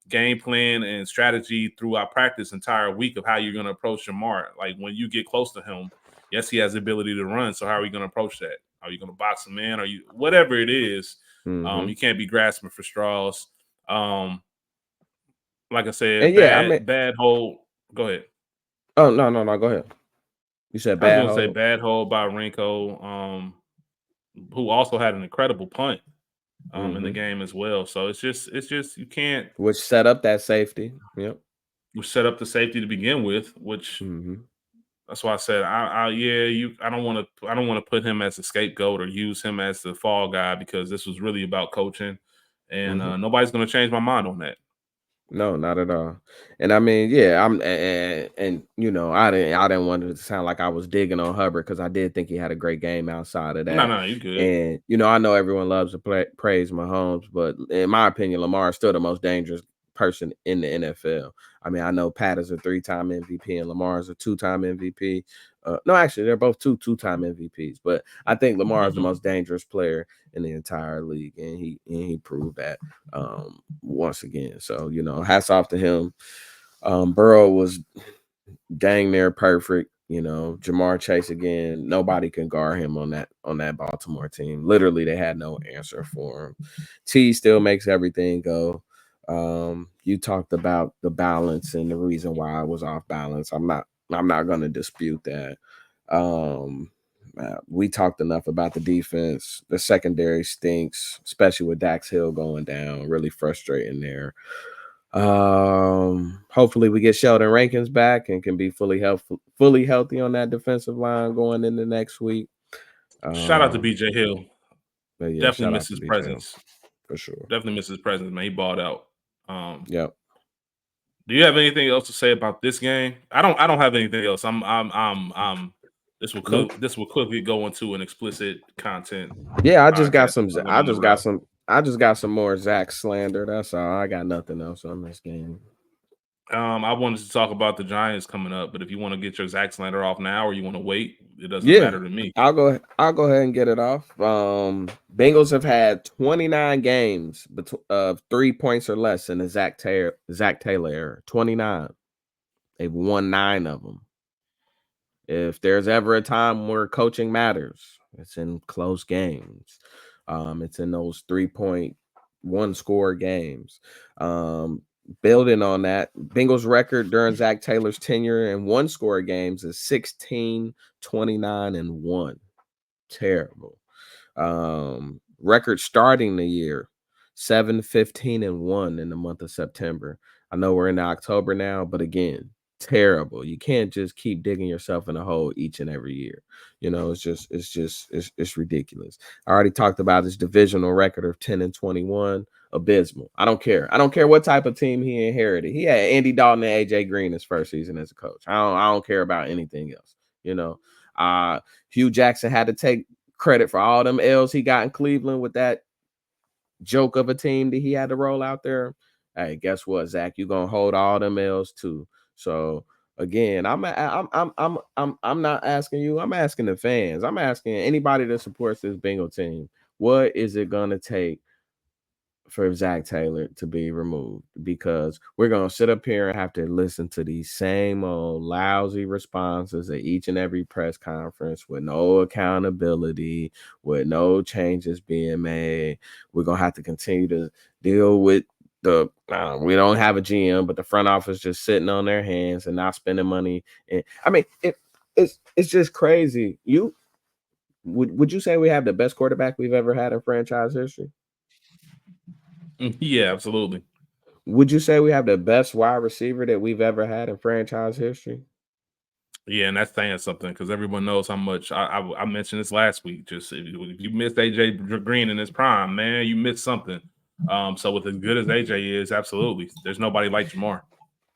game plan and strategy throughout practice entire week of how you're going to approach Lamar. Like when you get close to him, yes, he has the ability to run. So how are you going to approach that? Are you going to box him in? Are you whatever it is? You can't be grasping for straws. Like I said, bad hold. Go ahead. Oh no. Go ahead. You said bad. I was going to say bad hold by Rinko, who also had an incredible punt in the game as well. So it's just you can't. Which set up that safety. Yep. Which set up the safety to begin with. Which. That's why I said I don't want to put him as a scapegoat or use him as the fall guy because this was really about coaching, and nobody's going to change my mind on that. No, not at all. And I mean, yeah, I didn't want it to sound like I was digging on Hubbard because I did think he had a great game outside of that. No, you good. And I know everyone loves to praise Mahomes, but in my opinion, Lamar is still the most dangerous person in the NFL. I mean, I know Pat is a 3-time MVP and Lamar is a 2-time MVP. No, actually, they're both two-time MVPs, but I think Lamar is the most dangerous player in the entire league, and he proved that once again. So hats off to him. Burrow was dang near perfect. Jamar Chase again. Nobody can guard him on that Baltimore team. Literally, they had no answer for him. T still makes everything go. You talked about the balance and the reason why I was off balance. I'm not going to dispute that. We talked enough about the defense. The secondary stinks, especially with Dax Hill going down. Really frustrating there. Hopefully we get Sheldon Rankins back and can be fully healthy on that defensive line going into next week. Shout out to BJ Hill. Yeah, definitely miss his presence. For sure. Definitely miss his presence, man. He balled out. Yep. Do you have anything else to say about this game? I don't have anything else. This will quickly go into an explicit content. Yeah, I just got some more Zac slander. That's all. I got nothing else on this game. I wanted to talk about the Giants coming up, but if you want to get your Zac slander off now or you want to wait, it doesn't matter to me. I'll go ahead and get it off. Bengals have had 29 games of 3 points or less in the Zac Taylor era. 29. They've won 9 of them. If there's ever a time where coaching matters, it's in close games. It's in those 3-point, 1 score games. Building on that, Bengals record during Zac Taylor's tenure in 1 score games is 16, 29, and 1. Terrible. Record starting the year 7, 15, and 1 in the month of September. I know we're in October now, but again, terrible. You can't just keep digging yourself in a hole each and every year. It's ridiculous. I already talked about his divisional record of 10 and 21. Abysmal. I don't care what type of team he inherited. He had Andy Dalton and AJ Green his first season as a coach. I don't care about anything else. Hugh Jackson had to take credit for all them L's he got in Cleveland with that joke of a team that he had to roll out there. Hey, guess what, Zach? You're gonna hold all them L's too. So again, I'm not asking you. I'm asking the fans. I'm asking anybody that supports this Bengal team. What is it gonna take for Zac Taylor to be removed? Because we're going to sit up here and have to listen to these same old lousy responses at each and every press conference with no accountability, with no changes being made. We're going to have to continue to deal with we don't have a GM, but the front office just sitting on their hands and not spending money. And I mean, it's just crazy. Would you say we have the best quarterback we've ever had in franchise history? Yeah, absolutely. Would you say we have the best wide receiver that we've ever had in franchise history? Yeah, and that's saying something because everyone knows how much I mentioned this last week. Just if you missed AJ Green in his prime, man, you missed something. So with as good as AJ is, absolutely, there's nobody like Jamar.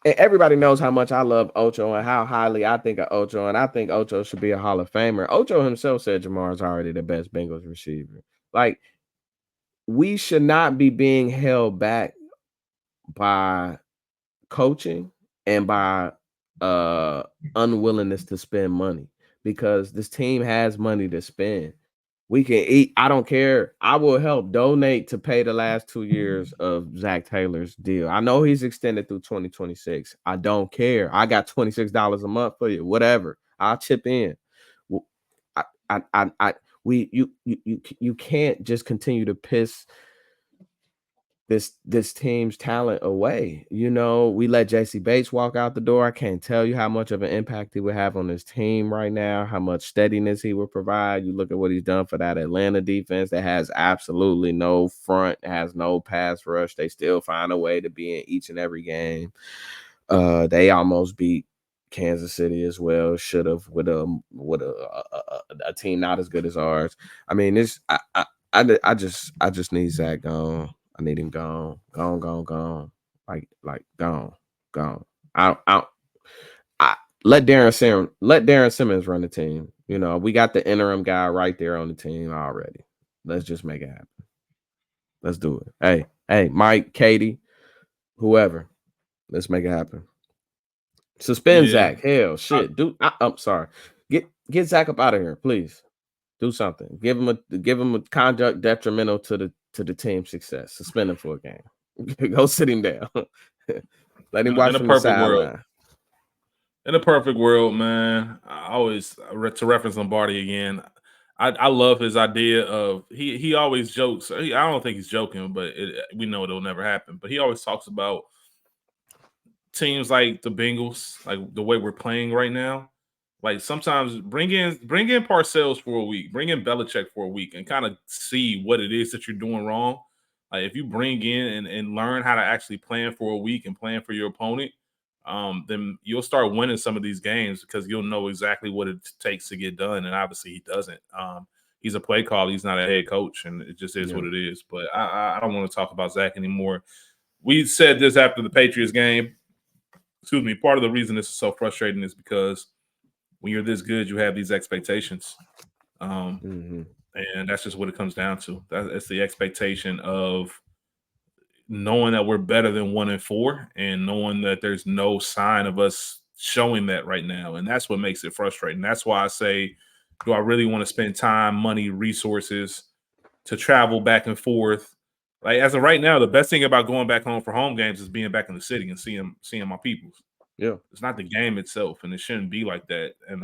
And everybody knows how much I love Ocho and how highly I think of Ocho, and I think Ocho should be a Hall of Famer. Ocho himself said Jamar is already the best Bengals receiver. Like, we should not be being held back by coaching and by unwillingness to spend money, because this team has money to spend. We can eat. I don't care. I will help donate to pay the last 2 years of Zac Taylor's deal. I know he's extended through 2026. I don't care. I got $26 a month for you. Whatever. I'll chip in. You can't just continue to piss this team's talent away. We let JC Bates walk out the door. I can't tell you how much of an impact he would have on this team right now, how much steadiness he would provide. You look at what he's done for that Atlanta defense that has absolutely no front, has no pass rush. They still find a way to be in each and every game. They almost beat Kansas City as well. Should have with a team not as good as ours. I mean, I just need Zach gone. I need him gone. Gone. Like gone. I let Darren Simmons run the team. We got the interim guy right there on the team already. Let's just make it happen. Let's do it. Hey, Mike, Katie, whoever. Let's make it happen. Suspend Zach. Hell, shit. I'm sorry. Get Zach up out of here, please. Do something. Give him a conduct detrimental to the team's success. Suspend him for a game. Go sit him down. Let him watch from the sideline. In a perfect world, man. I always to reference Lombardi again. I love his idea of he always jokes. I don't think he's joking, but we know it'll never happen. But he always talks about teams like the Bengals, like the way we're playing right now. Like sometimes bring in Parcells for a week, bring in Belichick for a week, and kind of see what it is that you're doing wrong. Like if you bring in and learn how to actually plan for a week and plan for your opponent, then you'll start winning some of these games because you'll know exactly what it takes to get done. And obviously he doesn't. He's a play caller. He's not a head coach, and it just is what it is. But I don't want to talk about Zach anymore. We said this after the Patriots game. Excuse me. Part of the reason this is so frustrating is because when you're this good, you have these expectations. And that's just what it comes down to. That's the expectation of knowing that we're better than 1-4 and knowing that there's no sign of us showing that right now. And that's what makes it frustrating. That's why I say, do I really want to spend time, money, resources to travel back and forth? Like as of right now, the best thing about going back home for home games is being back in the city and seeing my peoples. Yeah. It's not the game itself, and it shouldn't be like that. And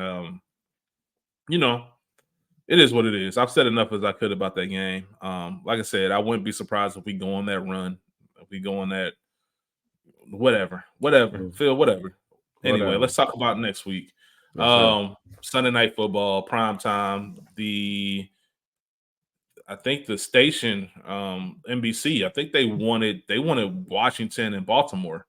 it is what it is. I've said enough as I could about that game. Like I said, I wouldn't be surprised if we go on that run. If we go on that, whatever, Mm, Phil, whatever. Anyway, whatever. let's talk about next week. Yes, sir. Sunday night football, prime time. I think the station, NBC. I think they wanted Washington and Baltimore.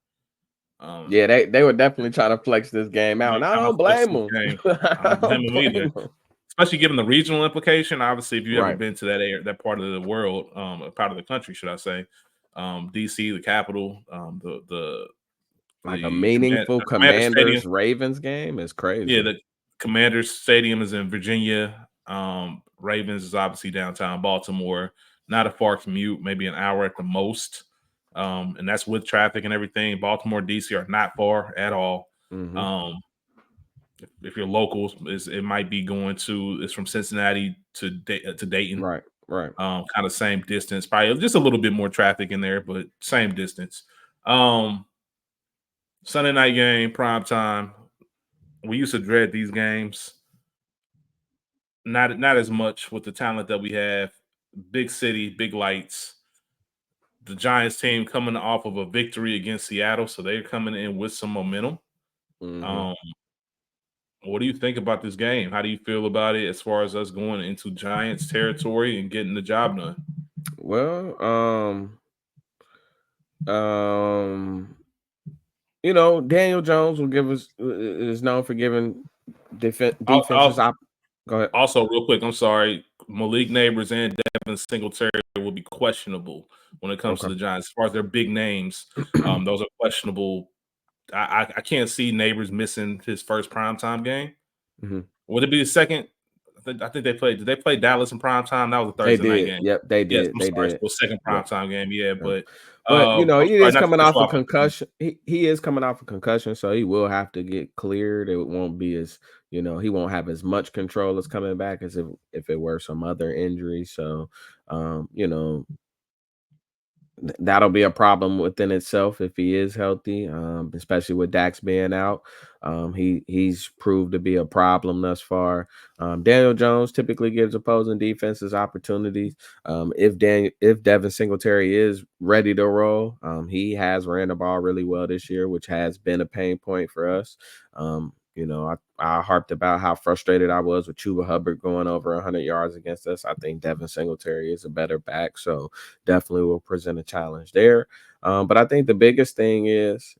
Yeah, they were definitely trying to flex this game out, They and I kind of don't flex blame this them. game. I I don't blame don't them either, blame them. especially given the regional implication. Obviously, if you ever Right. been to that part of the world, part of the country, should I say, DC, the capital, Like a the meaningful Commander Stadium. Commanders Ravens game is Yeah, crazy. the Commanders Stadium is in Virginia. Ravens is obviously downtown Baltimore. Not a far commute, maybe an hour at the most. And that's with traffic and everything. Baltimore, DC are not far at all. Hmm. Um, if you're local, it might be it's from Cincinnati to Dayton. Right. Right. Kind of same distance, probably just a little bit more traffic in there, but same distance. Um, Sunday night game, prime time. We used to dread these games. Not as much with the talent that we have. Big city, big lights. The Giants team coming off of a victory against Seattle, so they're coming in with some momentum. Hmm. Um, what do you think about this game? How do you feel about it as far as us going into Giants territory and getting the job done? Well, um, Daniel Jones will give us is known for giving defenses I'll, op. Go ahead. Also, real quick, I'm sorry. Malik Neighbors and Devin Singletary will be questionable when it comes to Okay. the Giants. As far as their big names, those are questionable. I can't see Neighbors missing his first primetime game. Hmm. Would it be the second? I think they played. Did they play Dallas in prime time? That was a They Thursday night did. game. Yep, they Yes, did. I'm They sorry. did. So second Yep. prime time game. Yeah, Yep. but But I'm he sorry is not to coming cut you off a off. concussion. He is coming off a concussion, so he will have to get cleared. It won't be as he won't have as much control as coming back as if it were some other injury. So, um, you know, that'll be a problem within itself if he is healthy, especially with Dax being out. He's proved to be a problem thus far. Daniel Jones typically gives opposing defenses opportunities. If Devin Singletary is ready to roll, he has ran the ball really well this year, which has been a pain point for us. I harped about how frustrated I was with Chuba Hubbard going over 100 yards against us. I think Devin Singletary is a better back, so definitely will present a challenge there. But I think the biggest thing is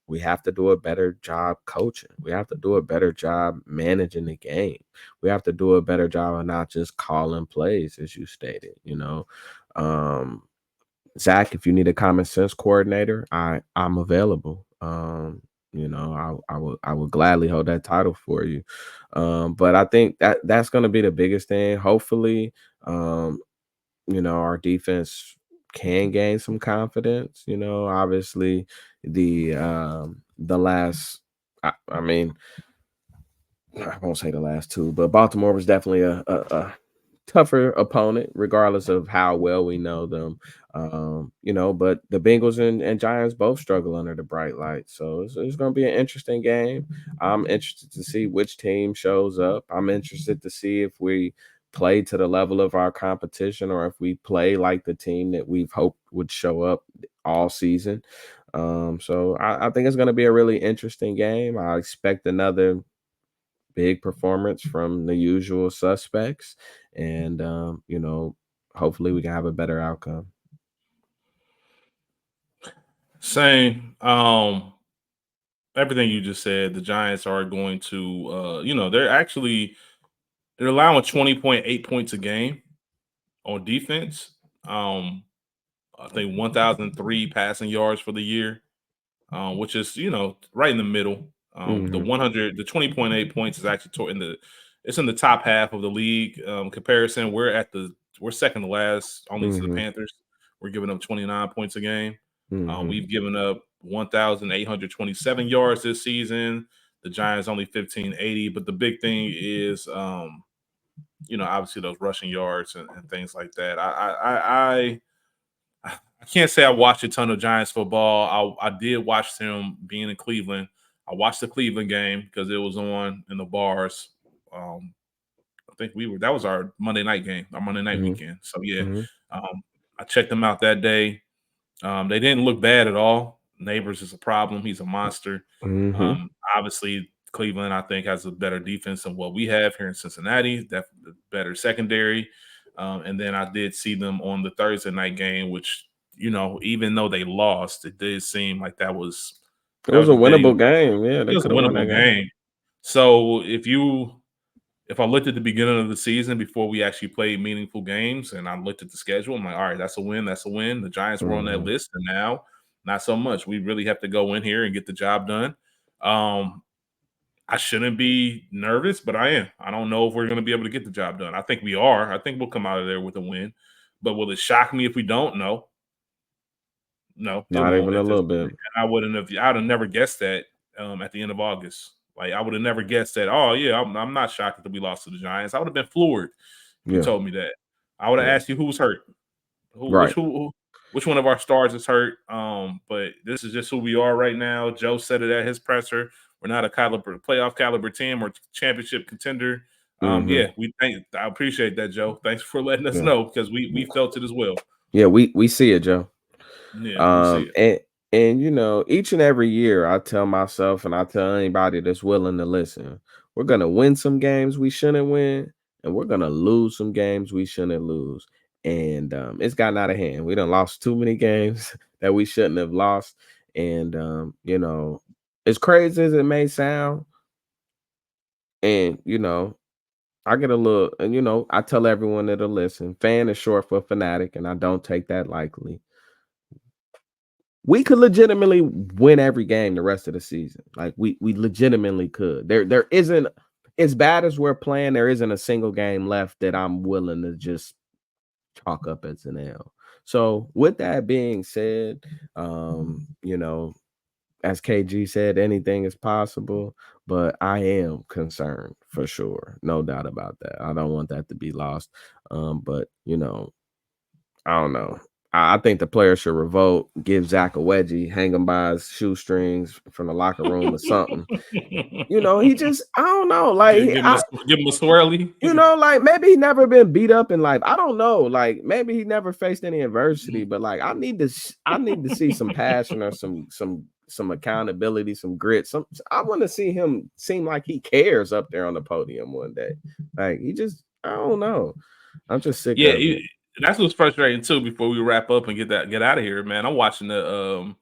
we have to do a better job coaching. We have to do a better job managing the game. We have to do a better job of not just calling plays, as you stated. Um, Zach, if you need a common sense coordinator, I'm available. I would gladly hold that title for you. But I think that's going to be the biggest thing. Hopefully, our defense can gain some confidence. Obviously the last I mean, I won't say the last two, but Baltimore was definitely a tougher opponent, regardless of how well we know them. But the Bengals and Giants both struggle under the bright light. So it's going to be an interesting game. I'm interested to see which team shows up. I'm interested to see if we play to the level of our competition or if we play like the team that we've hoped would show up all season. So I think it's going to be a really interesting game. I expect another big performance from the usual suspects, and hopefully we can have a better outcome. Same. Everything you just said. The Giants are going to. They're allowing 20.8 points a game on defense. Um, I think 1,003 passing yards for the year, which is right in the middle. Hmm. The 20.8 points is actually it's in the top half of the league. Comparison, we're second to last, only to the Hmm. Panthers. We're giving up 29 points a game. Hmm. We've given up 1,827 yards this season. The Giants only 1,580. But the big thing is, obviously those rushing yards and things like that. I can't say I watched a ton of Giants football. I did watch them being in Cleveland. I watched the Cleveland game because it was on in the bars. I think that was our Monday night game, our Monday night Mhm, weekend. So yeah, mhm, I checked them out that day. They didn't look bad at all. Neighbors is a problem. He's a monster. mhm. Obviously, Cleveland, I think, has a better defense than what we have here in Cincinnati. That better secondary. And then I did see them on the Thursday night game, which even though they lost, it did seem like that was It was a a big. winnable game. Yeah, It they was a could have won that winnable game. game. So if I looked at the beginning of the season before we actually played meaningful games and I looked at the schedule, I'm like, all right, that's a win. That's a win. The Giants were on that Mhm. list, and now not so much. We really have to go in here and get the job done. Um, I shouldn't be nervous, but I am. I don't know if we're going to be able to get the job done. I think we are. I think we'll come out of there with a win. But will it shock me if we don't? No, no, it Not won't even a at this little point. bit. And I'd have never guessed that at the end of August. Like I would have never guessed that. Oh yeah, I'm not shocked that we lost to the Giants. I would have been floored if you Yeah, told me that. I would have yeah. asked you who's hurt, Right. which one of our stars is hurt. But this is just who we are right now. Joe said it at his presser. We're not a playoff caliber team or championship contender. Mhm. Yeah, I appreciate that, Joe. Thanks for letting us Yeah. know because we felt it as well. Yeah, we see it, Joe. Yeah, we see Um, it. and and each and every year I tell myself and I tell anybody that's willing to listen, we're gonna win some games we shouldn't win, and we're gonna lose some games we shouldn't lose. And it's gotten out of hand. We done lost too many games that we shouldn't have lost. And as crazy as it may sound, and I get a little, and I tell everyone that'll listen, fan is short for fanatic, and I don't take that lightly. We could legitimately win every game the rest of the season. Like we legitimately could. There isn't, as bad as we're playing, there isn't a single game left that I'm willing to just chalk up as an L. So with that being said, as KG said, anything is possible, but I am concerned for sure. No doubt about that. I don't want that to be lost. But I don't know. I think the players should revolt, give Zach a wedgie, hang him by his shoestrings from the locker room or something. He just, I don't know. Like, Give him a swirly. like maybe he never been beat up in life. I don't know. Like maybe he never faced any adversity, but like I need to see some passion or some accountability, some grit. I want to see him seem like he cares up there on the podium one day. Like he just, I don't know. I'm just sick Yeah, of it. that's what's frustrating too. Before we wrap up and get out of here, man, I'm watching the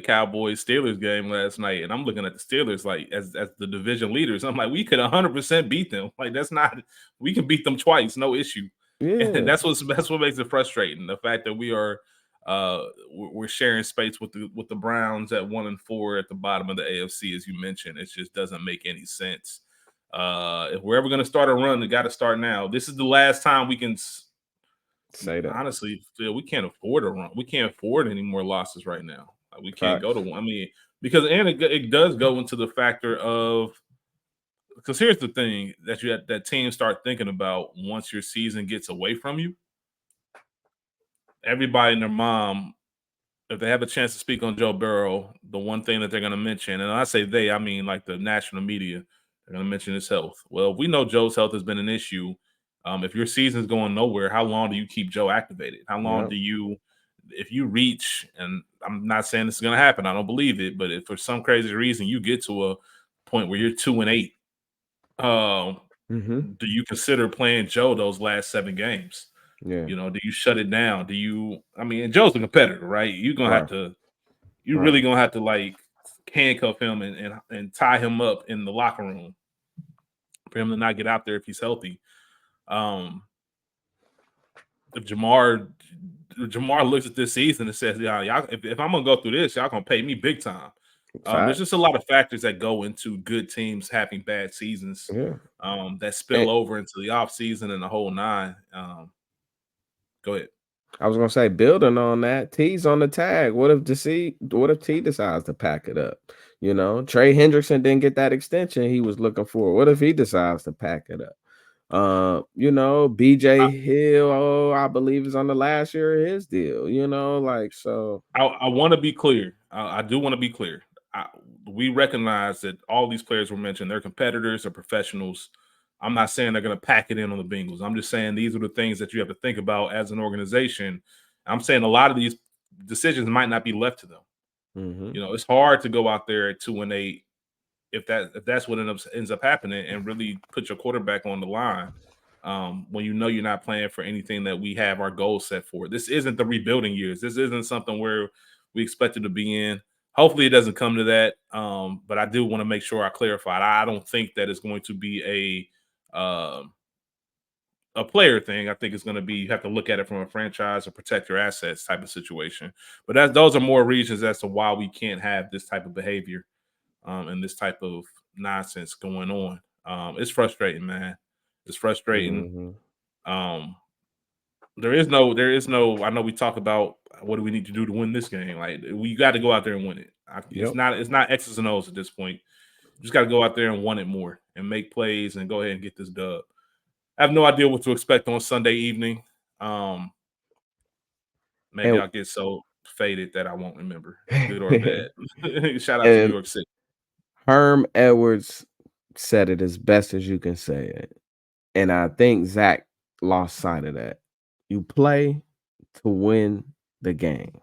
Cowboys Steelers game last night, and I'm looking at the Steelers like as the division leaders. I'm like, we could 100% beat them. Like that's not, we can beat them twice, no issue. And Yeah. that's what makes it frustrating. The fact that we're sharing space with the Browns at 1-4 at the bottom of the AFC, as you mentioned. It just doesn't make any sense. If we're ever going to start a run, we got to start now. This is the last time we can. Say that. Honestly, Phil, we can't afford a run. We can't afford any more losses right now. Like, we can't go to Facts. one. I mean, because it does go into the factor of, because here's the thing that teams start thinking about once your season gets away from you. Everybody and their mom, if they have a chance to speak on Joe Burrow, the one thing that they're going to mention, and I say they, I mean like the national media, they're going to mention his health. Well, we know Joe's health has been an issue. If your season's going nowhere, how long do you keep Joe activated? How long Yep. do you, if you reach, and I'm not saying this is going to happen, I don't believe it, but if for some crazy reason you get to a point where you're 2-8, um, Mm-hmm. do you consider playing Joe those last 7 games? Yeah. Do you shut it down? I mean, and Joe's a competitor, right? Right. You Right. really gonna have to like handcuff him and tie him up in the locker room for him to not get out there if he's healthy. Um, if Jamar looks at this season and says, "Yeah, y'all, if I'm gonna go through this, y'all gonna pay me big time." There's just a Facts. lot of factors that go into good teams having bad seasons, Yeah. that spill And over into the off season and the whole nine. Go ahead. I was gonna say, building on that, T's on the tag. What if T decides to pack it up? Trey Hendrickson didn't get that extension he was looking for. What if he decides to pack it up? BJ Hill, I believe is on the last year of his deal, like so. I want to be clear. I do want to be clear. we recognize that all these players were mentioned. They're competitors, they're professionals. I'm not saying they're going to pack it in on the Bengals. I'm just saying these are the things that you have to think about as an organization. I'm saying a lot of these decisions might not be left to them. Mm-hmm. It's hard to go out there at 2-8 if that's what ends up happening, and really put your quarterback on the line when you're not playing for anything that we have our goals set for. This isn't the rebuilding years. This isn't something where we expected to be in. Hopefully, it doesn't come to that. But I do want to make sure I clarify. I don't think that it's going to be a player thing. I think it's going to be, you have to look at it from a franchise or protect your assets type of situation. But those are more reasons as to why we can't have this type of behavior and this type of nonsense going on. It's frustrating, man. It's frustrating. Mm-hmm. There is no. I know we talk about what do we need to do to win this game. Like, we got to go out there and win it. It's Yep. not X's and O's at this point. You just got to go out there and want it more and make plays and go ahead and get this dub. I have no idea what to expect on Sunday evening. Maybe And I'll get so faded that I won't remember, good or bad. Shout out to New and York City. Herm Edwards said it as best as you can say it. And I think Zach lost sight of that. You play to win the game.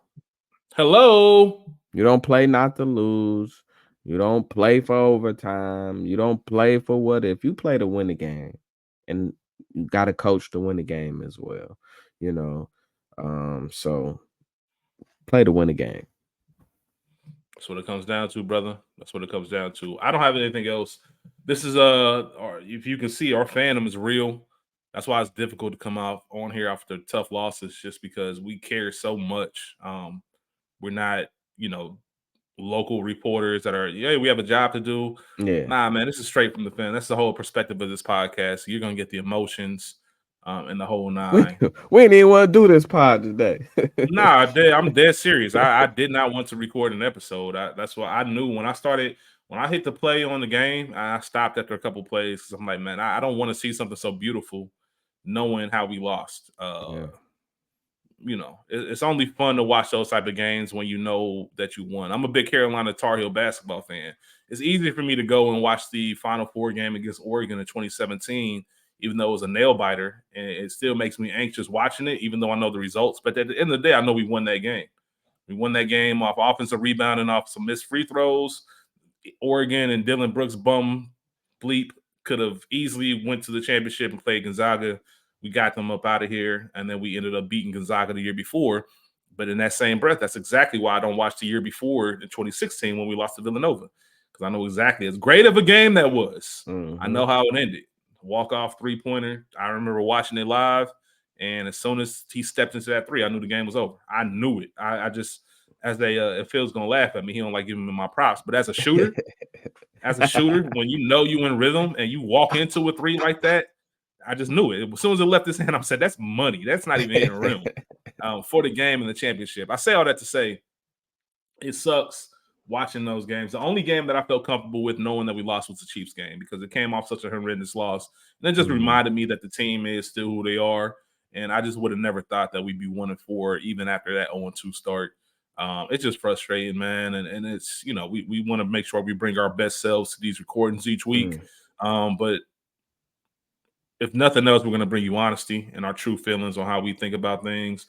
Hello. You don't play not to lose. You don't play for overtime. You don't play for what if. You play to win the game. And you got to coach to win the game as well. So play to win the game. That's what it comes down to, brother. That's what it comes down to. I don't have anything else. This is or if you can see, our fandom is real. That's why it's difficult to come out on here after tough losses, just because we care so much. We're not, local reporters that are, yeah, we have a job to do. Yeah. Nah, man, this is straight from the fan. That's the whole perspective of this podcast. You're gonna get the emotions and the whole nine. We didn't even want to do this pod today. Nah, I'm dead serious. I did not want to record an episode. That's what I knew when I hit the play on the game. I stopped after a couple plays because I'm like, man, I don't want to see something so beautiful, knowing how we lost. Yeah. It's only fun to watch those type of games when you know that you won. I'm a big Carolina Tar Heel basketball fan. It's easy for me to go and watch the Final Four game against Oregon in 2017, even though it was a nail biter, and it still makes me anxious watching it, even though I know the results. But at the end of the day, I know we won that game. We won that game off offensive rebounding, off some missed free throws. Oregon and Dylan Brooks bum bleep could have easily went to the championship and played Gonzaga. We got them up out of here, and then we ended up beating Gonzaga the year before. But in that same breath, that's exactly why I don't watch the year before in 2016 when we lost to Villanova, because I know exactly as great of a game that was. I know how it ended. Walk-off three-pointer. I remember watching it live, and as soon as he stepped into that three, I knew the game was over. I knew it. I just, as if Phil's going to laugh at me, he don't like giving me my props. But as a shooter, when you know you in rhythm and you walk into a three like that, I just knew it. As soon as it left his hand, I said, that's money. That's not even hitting rim for the game and the championship. I say all that to say it sucks watching those games. The only game that I felt comfortable with knowing that we lost was the Chiefs game, because it came off such a horrendous loss. And it just reminded me that the team is still who they are. And I just would have never thought that we'd be 1-4 even after that 0-2 start. It's just frustrating, man. And it's, we want to make sure we bring our best selves to these recordings each week. But if nothing else, we're going to bring you honesty and our true feelings on how we think about things.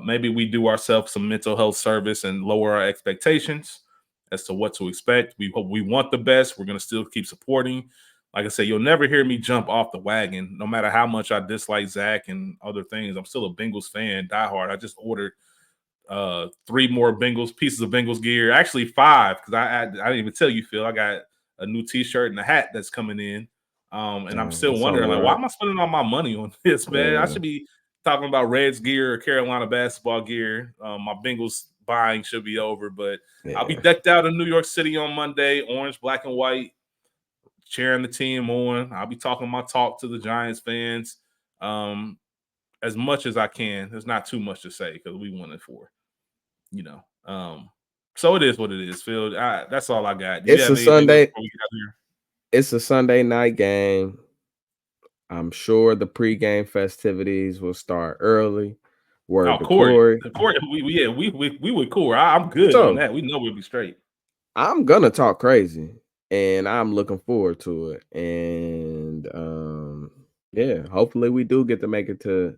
Maybe we do ourselves some mental health service and lower our expectations as to what to expect. We want the best. We're going to still keep supporting. Like I said, you'll never hear me jump off the wagon, no matter how much I dislike Zach and other things. I'm still a Bengals fan, diehard. I just ordered 3 more pieces of Bengals gear. Actually 5, because I didn't even tell you, Phil. I got a new T-shirt and a hat that's coming in. And I'm still wondering, like, why am I spending all my money on this, man? I should be talking about Reds gear or Carolina basketball gear. My Bengals buying should be over, but I'll be decked out in New York City on Monday, orange, black, and white, cheering the team on. I'll be talking my talk to the Giants fans as much as I can. There's not too much to say because we won it for, so it is what it is, Phil. That's all I got. It's a Sunday. It's a Sunday night game. I'm sure the pregame festivities will start early. Corey, we with Corey. I'm good on that. We know we'll be straight. I'm gonna talk crazy, and I'm looking forward to it. And yeah, hopefully we do get to make it to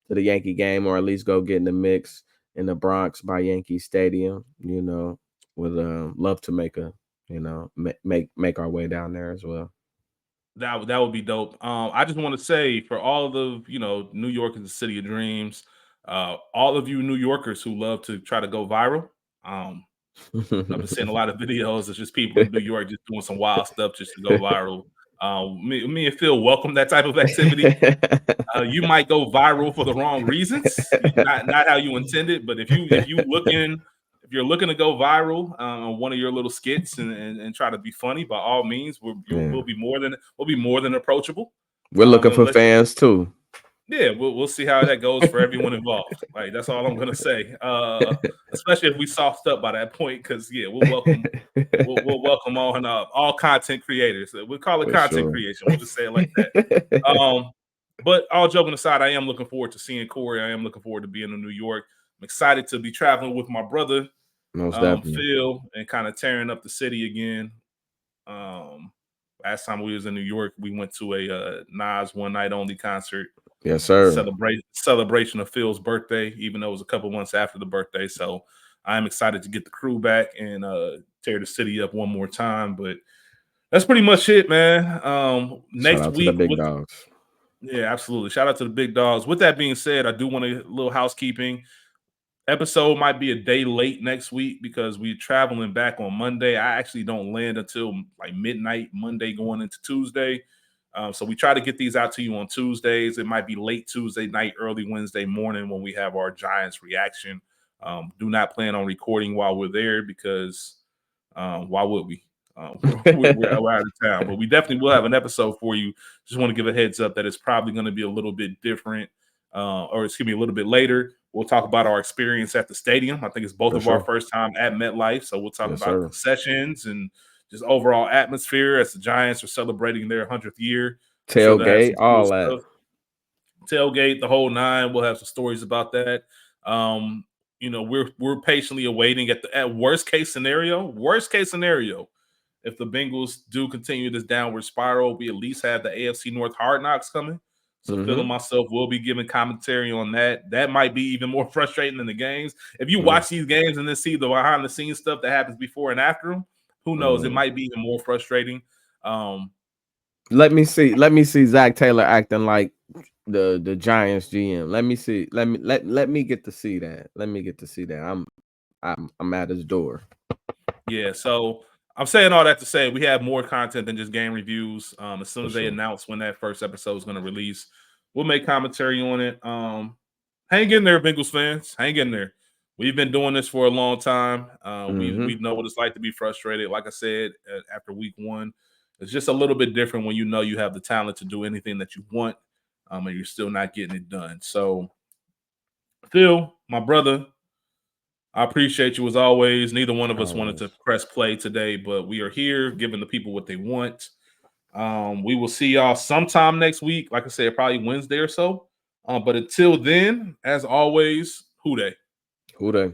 the Yankee game, or at least go get in the mix in the Bronx by Yankee Stadium. You know, would love to make a make our way down there as well. That would be dope. I just want to say for all of the New York is the city of dreams. All of you New Yorkers who love to try to go viral. Um, I've been seeing a lot of videos. It's just people in New York just doing some wild stuff just to go viral. Me and Phil welcome that type of activity. You might go viral for the wrong reasons, not how you intended. But if you're looking to go viral on one of your little skits and try to be funny, by all means, Yeah. we'll be more than approachable. We're looking for Unless fans too. yeah, we'll see how that goes for everyone involved. Like that's all I'm gonna say. Especially if we soft up by that point, because yeah, we'll welcome all content creators. We'll call it For content sure. creation. We'll just say it like that. But all joking aside, I am looking forward to seeing Corey. I am looking forward to being in New York. I'm excited to be traveling with my brother, Most definitely. Phil, and kind of tearing up the city again. Um, Last time we was in New York, we went to a Nas one night only concert. Yes, sir. Celebration of Phil's birthday, even though it was a couple months after the birthday. So I'm excited to get the crew back and tear the city up one more time. But that's pretty much it, man. Shout Next out to the week, big dogs. yeah, absolutely. Shout out to the big dogs. With that being said, I do want a little housekeeping. Episode might be a day late next week because we're traveling back on Monday. I actually don't land until like midnight Monday going into Tuesday. So we try to get these out to you on Tuesdays. It might be late Tuesday night, early Wednesday morning when we have our Giants reaction. Do not plan on recording while we're there because why would we? We're out of town, but we definitely will have an episode for you. Just want to give a heads up that it's probably going to be a little bit different, or excuse me, a little bit later. We'll talk about our experience at the stadium. I think it's both For of our sure. first time at MetLife, so we'll talk Yes, about sir. concessions and just overall atmosphere as the Giants are celebrating their 100th year. I'm sure they'll have Tailgate, some cool all that. stuff. Tailgate, the whole nine. We'll have some stories about that. Um, we're patiently awaiting at worst case scenario, if the Bengals do continue this downward spiral, we at least have the AFC North hard knocks coming. So Phil and Mm-hmm. myself will be giving commentary on that. That might be even more frustrating than the games. If you Mm, watch these games and then see the behind the scenes stuff that happens before and after them, who knows? It mm. might be even more frustrating. Um, Let me see Zac Taylor acting like the Giants GM. Let me see. Let me get to see that. Let me get to see that. I'm at his door. Yeah, so I'm saying all that to say we have more content than just game reviews. As soon For as they sure. announce when that first episode is going to release, we'll make commentary on it. Hang in there, Bengals fans. Hang in there. We've been doing this for a long time. We Mm-hmm. know what it's like to be frustrated. Like I said, after week one, it's just a little bit different when you know you have the talent to do anything that you want, and you're still not getting it done. So, Phil, my brother, I appreciate you as always. Neither one of us wanted to Always. press play today, but we are here giving the people what they want. We will see y'all sometime next week. Like I said, probably Wednesday or so. But until then, as always, Who Dey? Who they?